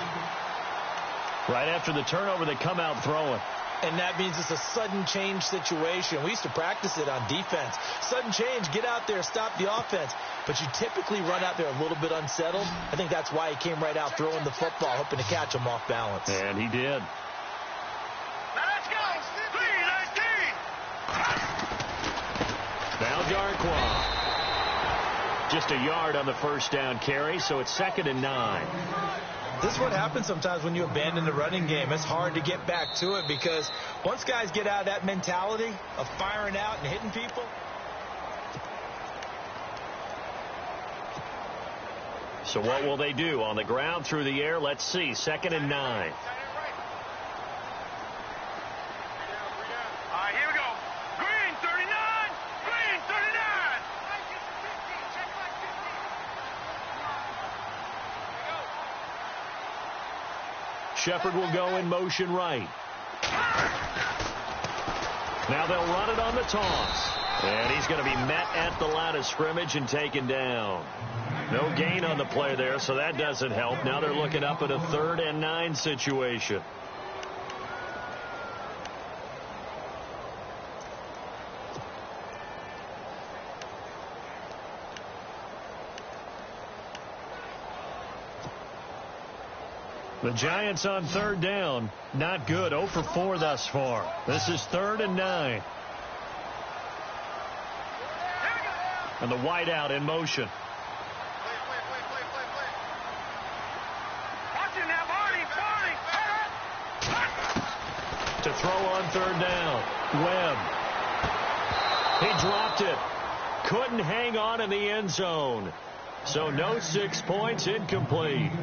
Right after the turnover, they come out throwing. And that means it's a sudden change situation. We used to practice it on defense. Sudden change, get out there, stop the offense. But you typically run out there a little bit unsettled. I think that's why he came right out throwing the football, hoping to catch him off balance. And he did. Now let's go. 3-19. Now Darkwa. Just a yard on the first down carry, so it's 2nd and 9. This is what happens sometimes when you abandon the running game. It's hard to get back to it because once guys get out of that mentality of firing out and hitting people. So what will they do? On the ground, through the air, let's see. 2nd and 9. All right, here we go. Green, 39. Green, 39. Shepard will go in motion right. Now they'll run it on the toss. And he's going to be met at the line of scrimmage and taken down. No gain on the play there, so that doesn't help. Now they're looking up at a 3rd and 9 situation. The Giants on 3rd down. Not good. 0 for 4 thus far. This is 3rd and 9. And the wideout in motion. Watch it now, Barney. To throw on 3rd down. Webb. He dropped it. Couldn't hang on in the end zone. So no 6 points, incomplete.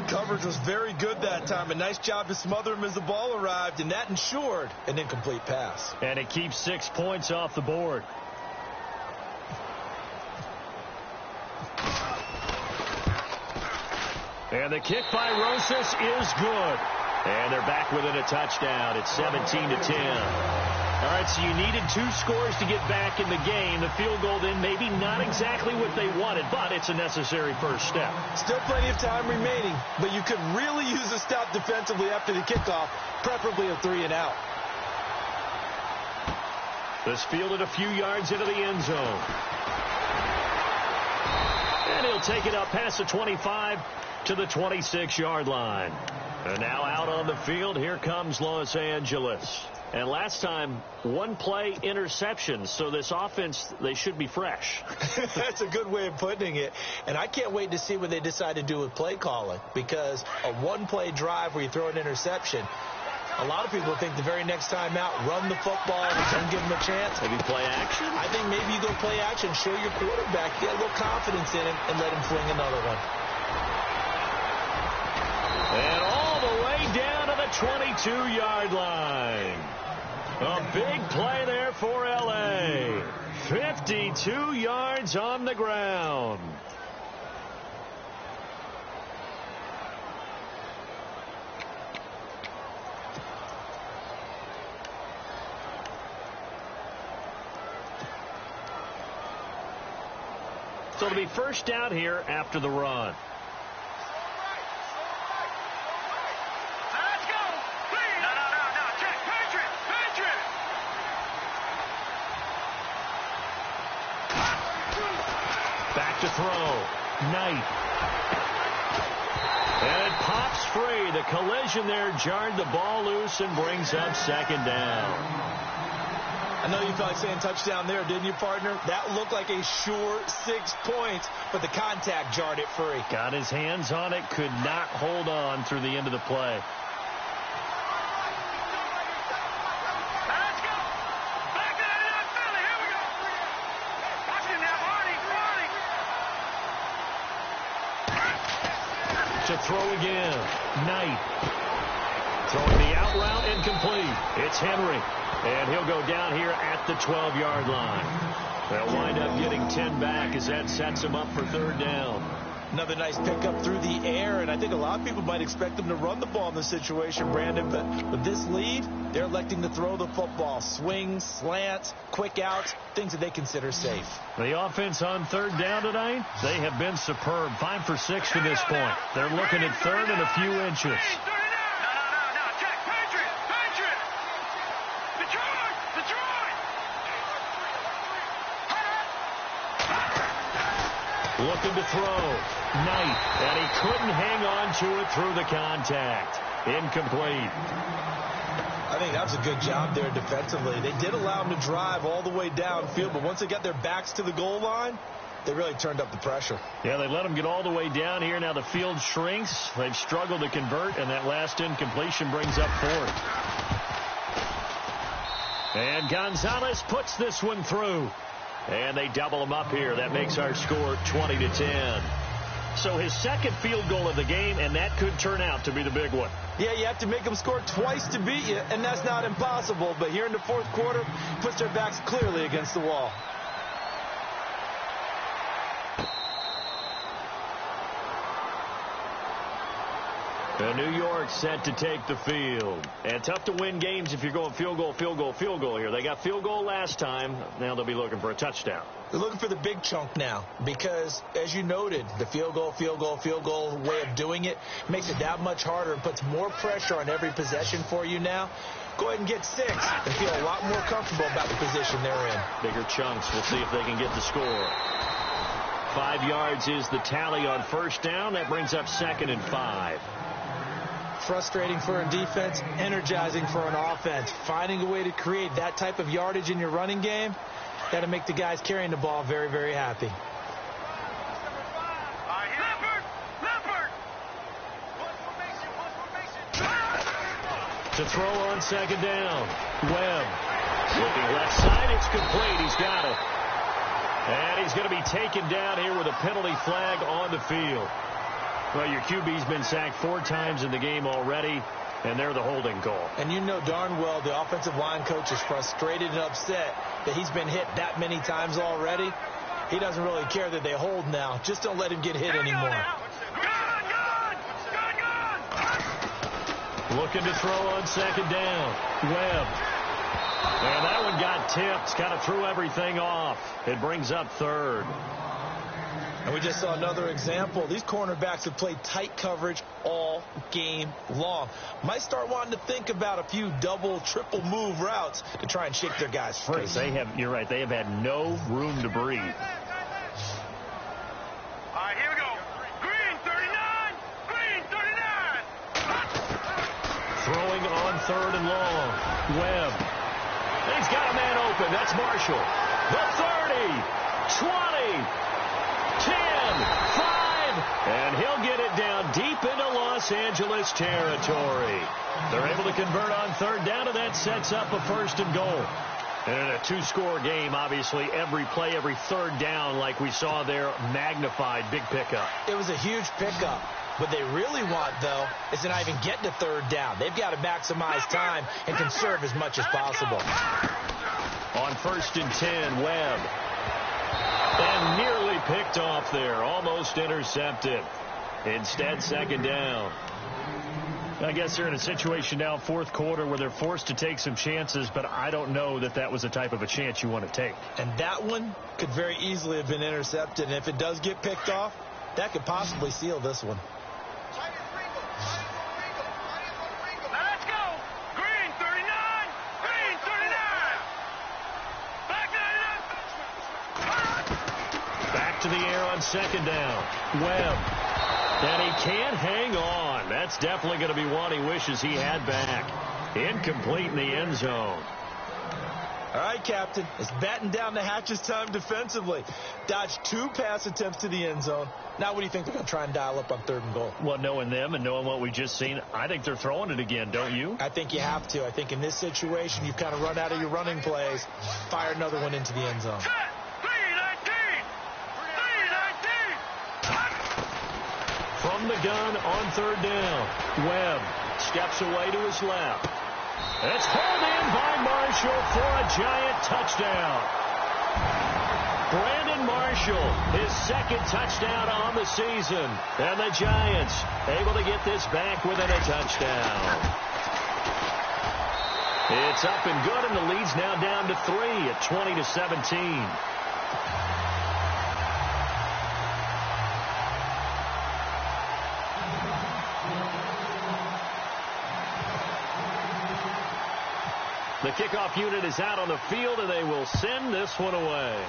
Coverage was very good that time. A nice job to smother him as the ball arrived, and that ensured an incomplete pass. And it keeps 6 points off the board. And the kick by Rosas is good. And they're back within a touchdown. It's 17-10. All right, so you needed 2 scores to get back in the game. The field goal then maybe not exactly what they wanted, but it's a necessary first step. Still plenty of time remaining, but you could really use a stop defensively after the kickoff, preferably a 3-and-out. This fielded a few yards into the end zone. And he'll take it up past the 25 to the 26-yard line. And now out on the field, here comes Los Angeles. And last time, 1 play interception, so this offense, they should be fresh. That's a good way of putting it. And I can't wait to see what they decide to do with play calling, because a 1-play drive where you throw an interception, a lot of people think the very next time out, run the football and don't give them a chance. Maybe play action? I think maybe you go play action, show your quarterback, get a little confidence in him, and let him fling another one. And all the way down to the 22-yard line. A big play there for L.A. 52 yards on the ground. So it'll be first down here after the run. Back to throw. Knight. And it pops free. The collision there jarred the ball loose and brings up 2nd down. I know you felt like saying touchdown there, didn't you, partner? That looked like a sure 6 points, but the contact jarred it free. Got his hands on it, could not hold on through the end of the play. To throw again. Knight. Throwing the out route incomplete. It's Henry. And he'll go down here at the 12-yard line. They'll wind up getting 10 back as that sets them up for third down. Another nice pickup through the air, and I think a lot of people might expect them to run the ball in this situation, Brandon, but with this lead, they're electing to throw the football. Swings, slants, quick outs, things that they consider safe. The offense on third down tonight, they have been superb. 5 for 6 to this point. They're looking at third and a few inches. Looking to throw. Knight. And he couldn't hang on to it through the contact. Incomplete. I think that was a good job there defensively. They did allow him to drive all the way downfield, but once they got their backs to the goal line, they really turned up the pressure. Yeah, they let him get all the way down here. Now the field shrinks. They've struggled to convert, and that last incompletion brings up fourth. And Gonzalez puts this one through. And they double him up here. That makes our score 20-10. So his second field goal of the game, and that could turn out to be the big one. Yeah, you have to make them score twice to beat you, and that's not impossible. But here in the fourth quarter, puts their backs clearly against the wall. New York set to take the field. And tough to win games if you're going field goal, field goal, field goal here. They got field goal last time. Now they'll be looking for a touchdown. They're looking for the big chunk now because, as you noted, the field goal way of doing it makes it that much harder and puts more pressure on every possession for you now. Go ahead and get 6 and feel a lot more comfortable about the position they're in. Bigger chunks. We'll see if they can get the score. 5 yards is the tally on first down. That brings up 2nd and 5. Frustrating for a defense, energizing for an offense. Finding a way to create that type of yardage in your running game, that'll make the guys carrying the ball very, very happy. To throw on second down. Webb. Looking left side, it's complete. He's got it. And he's going to be taken down here with a penalty flag on the field. Well, your QB's been sacked 4 times in the game already, and they're the holding call. And you know darn well the offensive line coach is frustrated and upset that he's been hit that many times already. He doesn't really care that they hold now. Just don't let him get hit anymore. Looking to throw on second down. Webb. And that one got tipped. Kind of threw everything off. It brings up third. And we just saw another example. These cornerbacks have played tight coverage all game long. Might start wanting to think about a few double, triple move routes to try and shake their guys free. You're right. They have had no room to breathe. All right, here we go. Green 39. Green 39. Throwing on third and long. Webb. He's got a man open. That's Marshall. The 30. 20. 10, 5, and he'll get it down deep into Los Angeles territory. They're able to convert on third down, and that sets up a 1st and goal. And in a 2-score game, obviously, every play, every third down, like we saw there, magnified, big pickup. It was a huge pickup. What they really want, though, is to not even get to third down. They've got to maximize time and conserve as much as possible. On 1st and 10, Webb. And nearly picked off there. Almost intercepted. Instead, second down. I guess they're in a situation now, fourth quarter, where they're forced to take some chances, but I don't know that that was the type of a chance you want to take. And that one could very easily have been intercepted. And if it does get picked off, that could possibly seal this one. Let's go. Green 39. Green 39. Back to the air on second down. Webb. And he can't hang on. That's definitely going to be one he wishes he had back. Incomplete in the end zone. All right, Captain. It's batten down the hatches time defensively. Dodged 2 pass attempts to the end zone. Now what do you think they're going to try and dial up on 3rd and goal? Well, knowing them and knowing what we just seen, I think they're throwing it again, don't you? I think you have to. I think in this situation, you've kind of run out of your running plays. Fire another one into the end zone. From from the gun on third down. Webb steps away to his left. It's pulled in by Marshall for a giant touchdown. Brandon Marshall, his second touchdown on the season. And the Giants able to get this back within a touchdown. It's up and good, and the lead's now down to 3 at 20-17. The kickoff unit is out on the field, and they will send this one away.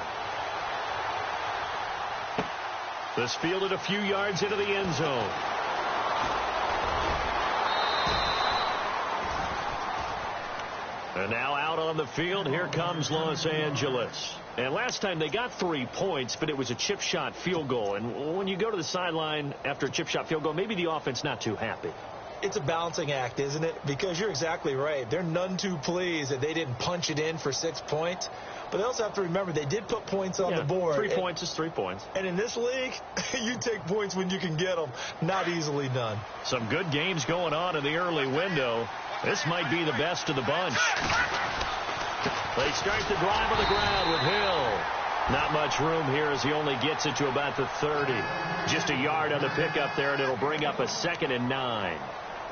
This fielded a few yards into the end zone. And now out on the field, here comes Los Angeles. And last time they got 3 points, but it was a chip shot field goal. And when you go to the sideline after a chip shot field goal, maybe the offense not too happy. It's a balancing act, isn't it? Because you're exactly right. They're none too pleased that they didn't punch it in for 6 points. But they also have to remember they did put points on the board. 3 points is 3 points. And in this league, you take points when you can get them. Not easily done. Some good games going on in the early window. This might be the best of the bunch. They start the drive on the ground with Hill. Not much room here as he only gets it to about the 30. Just a yard on the pickup there, and it'll bring up a 2nd and 9.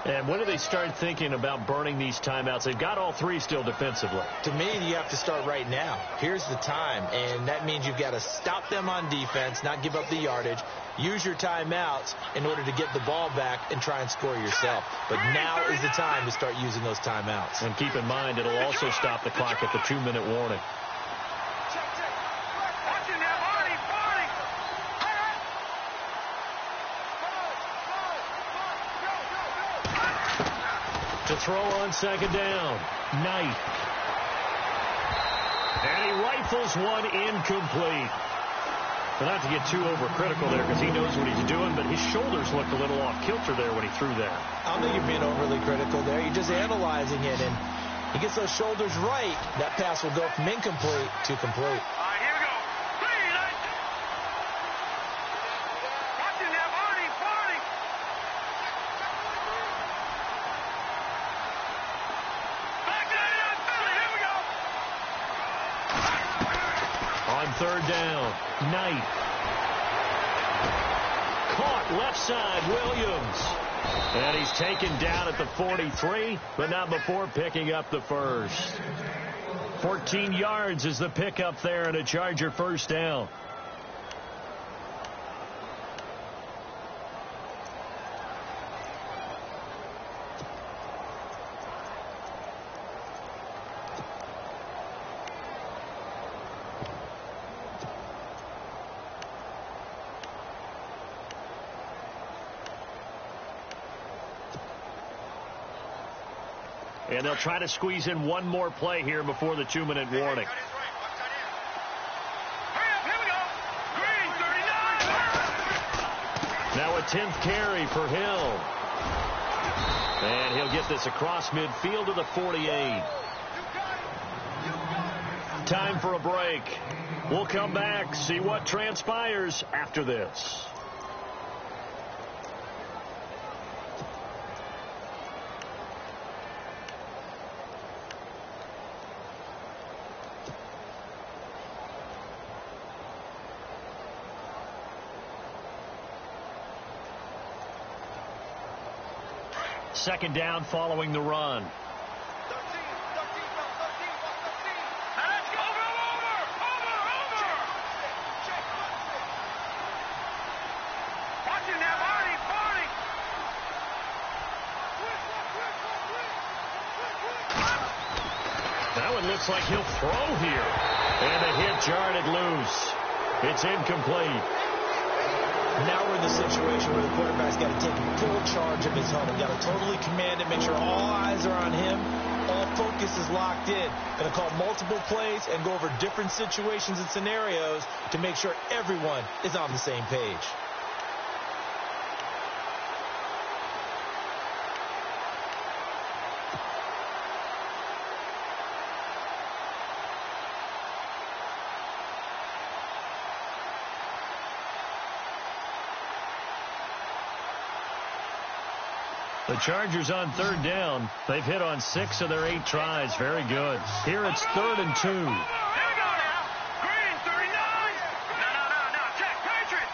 And when do they start thinking about burning these timeouts? They've got all 3 still defensively. To me, you have to start right now. Here's the time, and that means you've got to stop them on defense, not give up the yardage, use your timeouts in order to get the ball back and try and score yourself. But now is the time to start using those timeouts. And keep in mind, it'll also stop the clock at the 2-minute warning. To throw on 2nd down, Knight. And he rifles one incomplete. But not to get too overcritical there because he knows what he's doing, but his shoulders looked a little off kilter there when he threw that. I don't think you're being overly critical there. You're just analyzing it, and he gets those shoulders right. That pass will go from incomplete to complete. Third down, Knight. Caught left side, Williams. And he's taken down at the 43, but not before picking up the first. 14 yards is the pickup there and a Charger first down. And they'll try to squeeze in one more play here before the 2-minute warning. Now a 10th carry for Hill. And he'll get this across midfield to the 48. Time for a break. We'll come back, see what transpires after this. Second down following the run. That one looks like he'll throw here. And the hit jarred it loose. It's incomplete. Now we're in the situation where the quarterback's got to take full charge of his helmet. Got to totally command it, make sure all eyes are on him. All focus is locked in. Going to call multiple plays and go over different situations and scenarios to make sure everyone is on the same page. The Chargers on third down. They've hit on 6 of their 8 tries. Very good. Here it's 3rd and 2. Here we go now. Green, 39. No. Check. Patriot.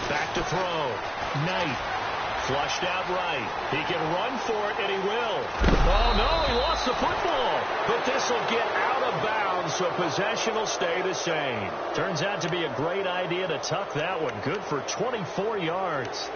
Back to throw. Knight. Flushed out right. He can run for it, and he will. Oh, no, he lost the football. But this will get out of bounds, so possession will stay the same. Turns out to be a great idea to tuck that one. Good for 24 yards.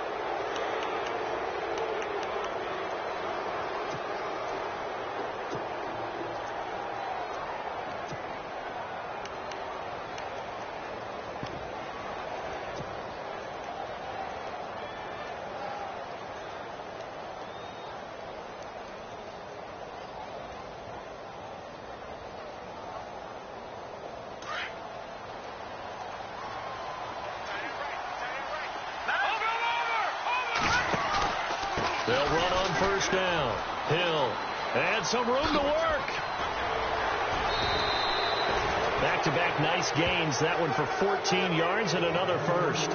They'll run on first down. Hill and some room to work. Back-to-back nice gains. That one for 14 yards and another first.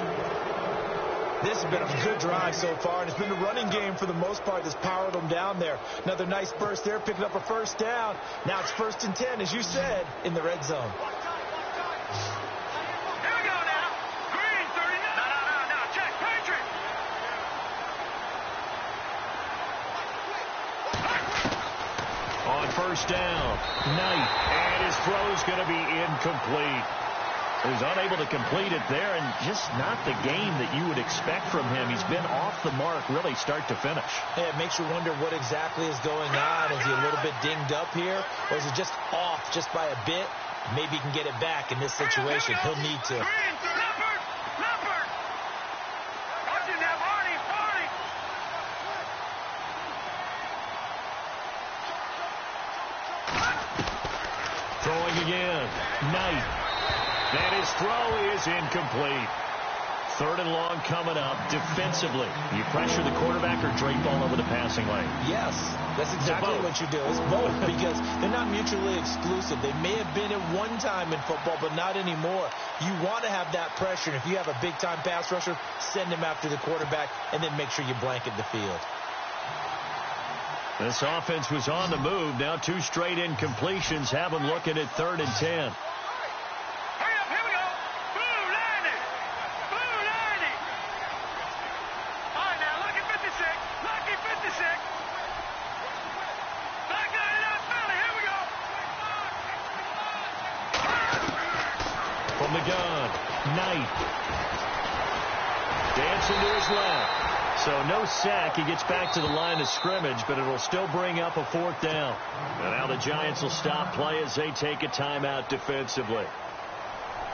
This has been a good drive so far, and it's been the running game for the most part that's powered them down there. Another nice burst there, picking up a first down. Now it's 1st and 10, as you said, in the red zone. First down. Knight. And his throw's going to be incomplete. He was unable to complete it there, and just not the game that you would expect from him. He's been off the mark really start to finish. Yeah, it makes you wonder what exactly is going on. Is he a little bit dinged up here, or is he just off just by a bit? Maybe he can get it back in this situation. He'll need to. Throwing again. Knight. And his throw is incomplete. 3rd and long coming up. Defensively, you pressure the quarterback or drape all over the passing lane? Yes, that's exactly what you do. It's both, because they're not mutually exclusive. They may have been at one time in football, but not anymore. You want to have that pressure, and if you have a big-time pass rusher, send him after the quarterback, and then make sure you blanket the field. This offense was on the move. Now 2 straight incompletions have them looking at 3rd and 10. Hurry up, here we go. Blue 90. Blue 90. All right, now, lucky 56. Lucky 56. Black 99 Philly, here we go. From the gun, Knight. Dancing to his left. So no sack. He gets back to the line of scrimmage, but it'll still bring up a 4th down. And now the Giants will stop play as they take a timeout defensively.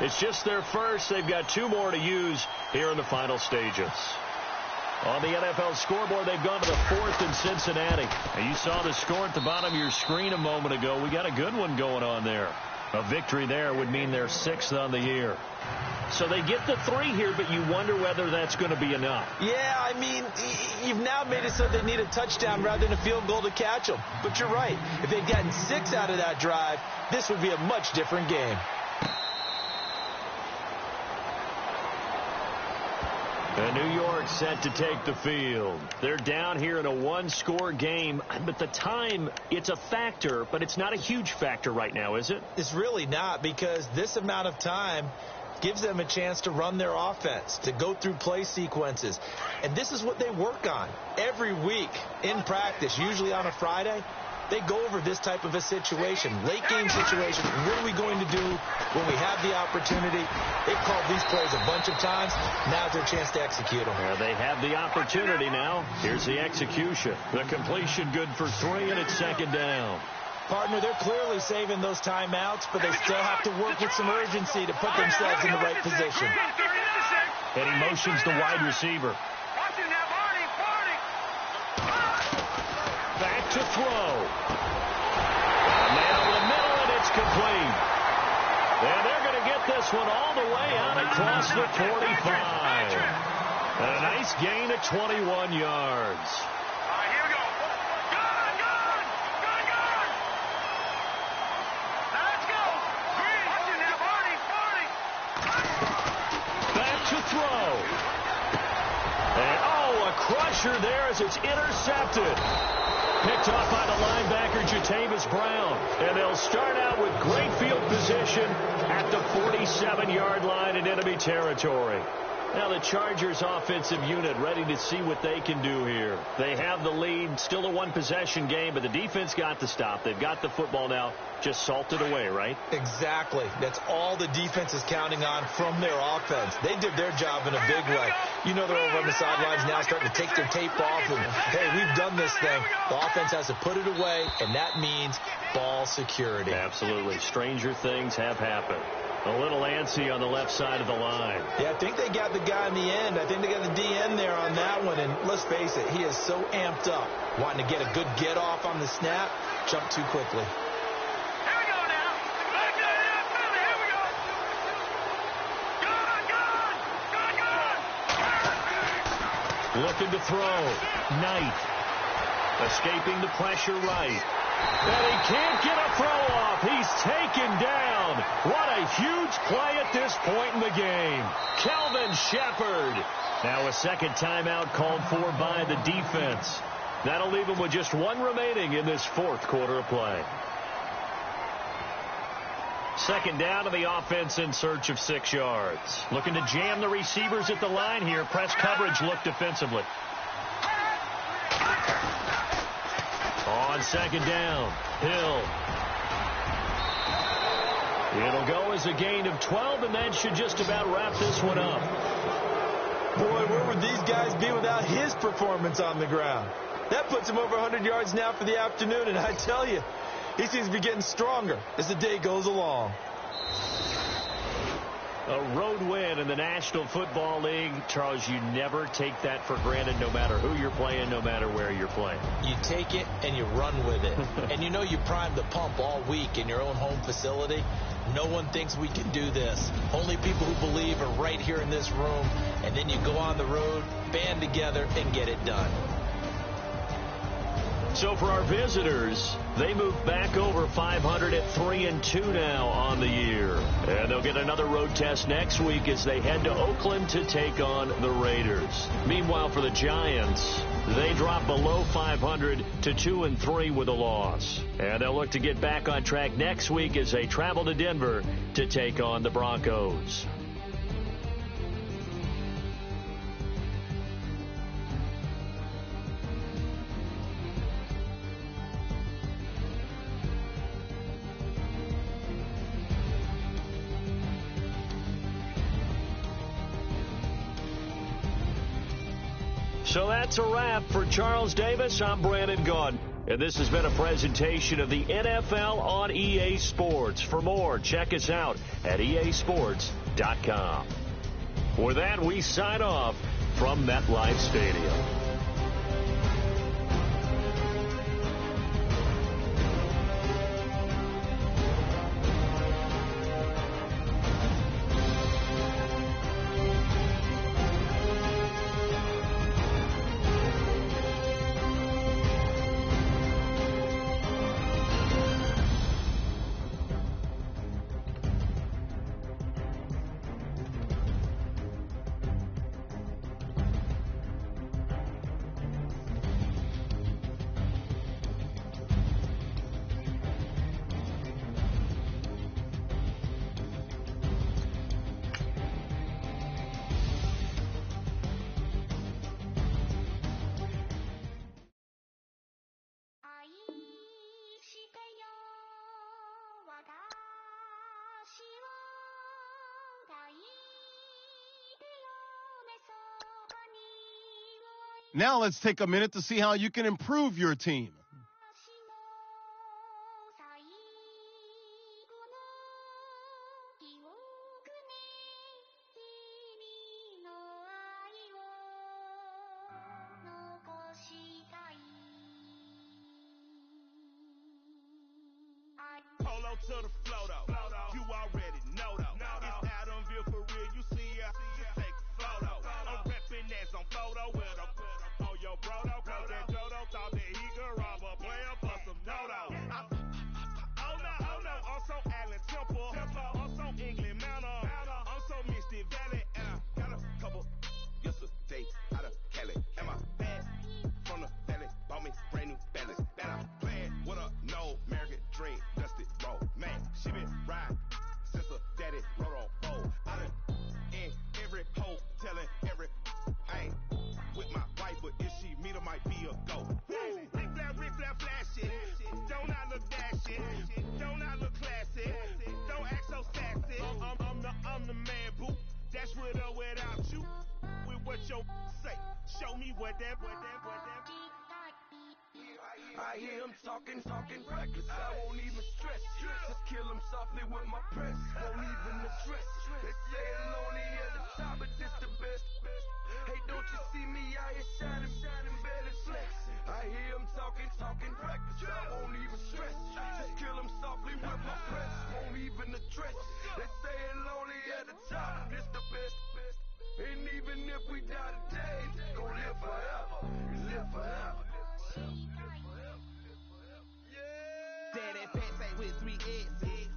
It's just their first. They've got 2 more to use here in the final stages. On the NFL scoreboard, they've gone to the 4th in Cincinnati. And you saw the score at the bottom of your screen a moment ago. We got a good one going on there. A victory there would mean they're 6th on the year. So they get the 3 here, but you wonder whether that's going to be enough. Yeah, I mean, you've now made it so they need a touchdown rather than a field goal to catch them. But you're right. If they'd gotten 6 out of that drive, this would be a much different game. And New York set to take the field. They're down here in a 1-score game, but the time, it's a factor, but it's not a huge factor right now, is it? It's really not, because this amount of time gives them a chance to run their offense, to go through play sequences. And this is what they work on every week in practice, usually on a Friday. They go over this type of a situation, late game situation. What are we going to do when we have the opportunity? They've called these plays a bunch of times. Now's their chance to execute them. Yeah, they have the opportunity now. Here's the execution. The completion good for 3, and it's 2nd down. Partner, they're clearly saving those timeouts, but they still have to work with some urgency to put themselves in the right position. And he motions the wide receiver. Back to throw. Man over the middle, and it's complete. And they're going to get this one all the way out across the 45. And a nice gain of 21 yards. And, a crusher there as it's intercepted. Picked off by the linebacker, Jatavis Brown. And they'll start out with great field position at the 47-yard line in enemy territory. Now the Chargers offensive unit ready to see what they can do here. They have the lead, still a one-possession game, but the defense got the stop. They've got the football now, just salted away, right? Exactly. That's all the defense is counting on from their offense. They did their job in a big way. You know they're over on the sidelines now starting to take their tape off and, hey, we've done this thing. The offense has to put it away, and that means ball security. Absolutely. Stranger things have happened. A little antsy on the left side of the line. Yeah, I think they got the guy in the end. I think they got the DN there on that one. And let's face it, he is so amped up, wanting to get a good get off on the snap, jump too quickly. Here we go now. Here we go. Good. Looking to throw. Knight. Escaping the pressure right. And he can't get a throw off. He's taken down. What a huge play at this point in the game. Kelvin Shepard. Now a second timeout called for by the defense. That'll leave him with just one remaining in this fourth quarter of play. Second down to the offense in search of 6 yards. Looking to jam the receivers at the line here. Press coverage look defensively. On second down, Hill. It'll go as a gain of 12, and that should just about wrap this one up. Boy, where would these guys be without his performance on the ground? That puts him over 100 yards now for the afternoon, and I tell you, he seems to be getting stronger as the day goes along. A road win in the National Football League. Charles, you never take that for granted no matter who you're playing, no matter where you're playing. You take it and you run with it. And you know you primed the pump all week in your own home facility. No one thinks we can do this. Only people who believe are right here in this room. And then you go on the road, band together, and get it done. So for our visitors, they move back over 500 at 3-2 now on the year. And they'll get another road test next week as they head to Oakland to take on the Raiders. Meanwhile, for the Giants, they drop below 500 to 2-3 with a loss. And they'll look to get back on track next week as they travel to Denver to take on the Broncos. So that's a wrap for Charles Davis. I'm Brandon Gaudin. And this has been a presentation of the NFL on EA Sports. For more, check us out at easports.com. For that, we sign off from MetLife Stadium. Now let's take a minute to see how you can improve your team. Polo to the flow though. You already know though. It's Adamville for real. You see ya. Just take a photo. I'm reppin' that's on photo with a on your bro though. Cause that Jodo thought that he could rob a player for some no-no. Oh no. I'm so Allen Temple. I'm so England Mountain. I'm so Misty Valley. And I got a couple yesterday out of Show me what that. I hear him talking reckless. I won't even stress. Just kill him softly with my press. Won't even address. They say I'm lonely at the top, but this the best. Hey, don't you see me out here shining, better flex. I hear him talking reckless. I won't even stress. Just kill him softly with my press. Won't even address. They say I'm lonely at the top, but this the best. And even if we die today, gon' live forever. Live forever. Daddy pants ain't with 3 X's.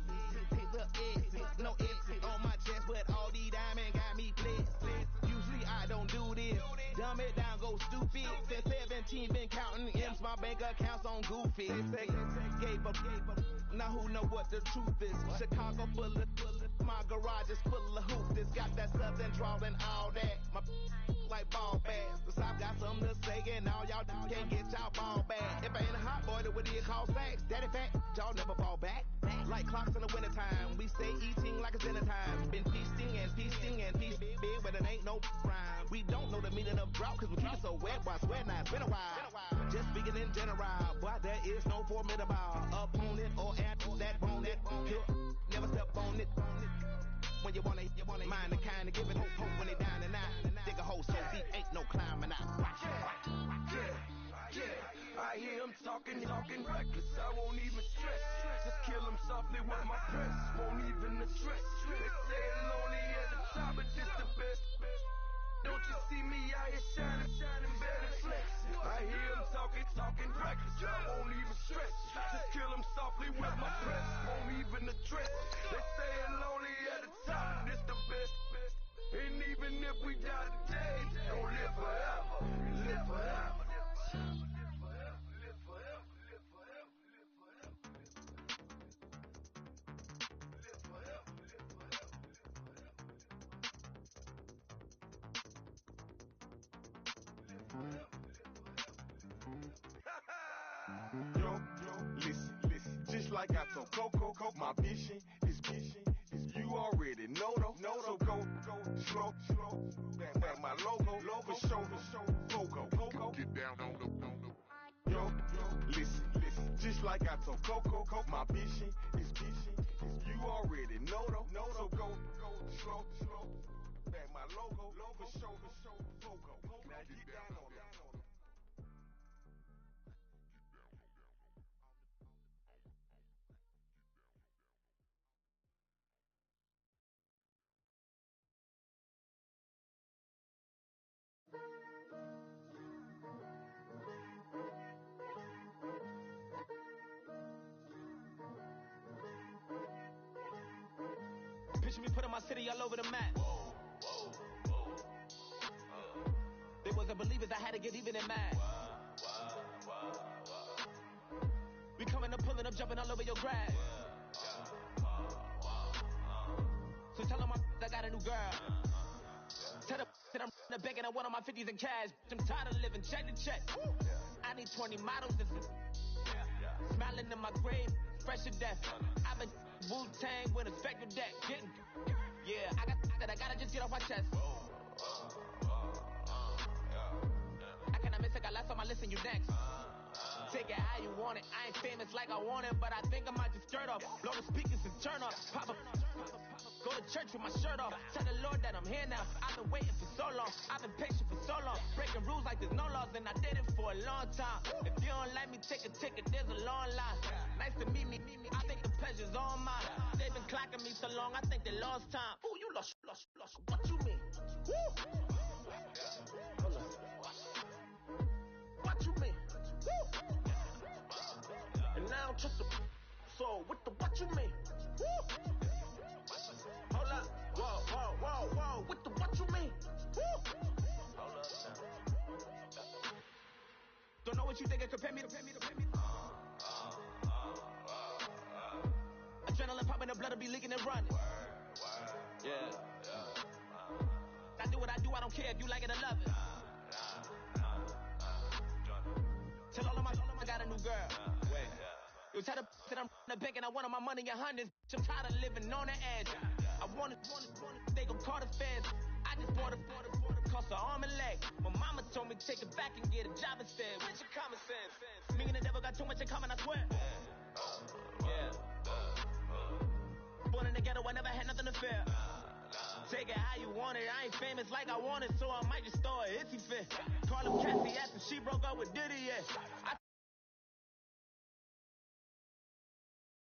The X's, no X's on my chest, but all these diamonds got me blessed. Usually I don't do this. Dumb it down, go stupid. Since 17, been counting M's, my bank account's on goofy. They say gave up. Now who know what the truth is? Chicago full of my garage is full of hoops. It's got that southern drawl and all that. My like ball bags. The South got something to say, and all y'all can't get y'all ball back. If I ain't a hot boy, then what do you call sacks? Daddy fat, y'all never fall back. Like clocks in the wintertime, we stay eating like it's dinner time. Been feasting and feast big, but it ain't no rhyme. We don't know the meaning of drought, cause we keep it so wet. Boy, I swear now, it's been a while. Just speaking in general, boy, there is no formidable opponent or at that bone that never step on it. When you wanna mind the kind of give it hope when they down and out. Dig a hole so deep, ain't no climbing out. Yeah, I hear him talking reckless. I won't even stress. Just kill him softly with my press. Won't even address. They say I'm lonely at the top, but this the best. Don't you see me out here shining, better flex. I hear him talking reckless. I won't even stress. Just kill him softly with my press. Won't even address. They say I'm lonely at the top, this the best. And even if we die today, don't live forever. Live forever. Yo, listen, just like I told Coco, my vision is you already know though. So go slow, back my logo, for show, Coco, get down on the. Yo, listen, just like I told Coco, my vision is you already know though. So go slow, back my logo, for show, Coco. Now get down on that. Picture me putting my city all over the map. They wasn't believers, I had to get even in mad. We coming up, pulling up, jumping all over your grass. So tell them I got a new girl. Tell them that I'm the bank and I want all my 50s in cash. I'm tired of living check to check. I need 20 models and smiling in my grave, fresh to death. I've been Wu-Tang with a spectre deck. I gotta just get off my chest. I cannot miss it, got last on my list and you next. Take it how you want it. I ain't famous like I want it, but I think I might just skirt off. Blow the speakers and turn up. Pop up. Go to church with my shirt off. Tell the Lord that I'm here now. I've been waiting for so long. I've been patient for so long. Breaking rules like there's no laws, and I did it for a long time. If you don't like me, take a ticket. There's a long line. Nice to meet me. I think the pleasure's all mine. They've been clocking me so long, I think they lost time. Ooh, you lost. What you mean? Woo! What you mean? Woo! And now just a so what you mean? Woo! Hold up, whoa, what you mean? Woo! Hold up now. Don't know what you think, compare me to. Adrenaline popping, the blood will be leaking and running. Yeah. I do what I do, I don't care if you like it or love it. Tell all of my I got a new girl. Yo, tell the that I'm the bank and I want all my money in hundreds. I'm tired of living on the edge. I wanted, they gon' call the feds. I just bought a cost an arm and leg. My mama told me take it back and get a job instead. What's your common sense? Me and the devil got too much in common, I swear. Yeah. Born in the ghetto, I never had nothing to fear. Take it how you want it. I ain't famous like I want it, so I might just throw a hissy fit. Call him Cassie after she broke up with Diddy, yeah. I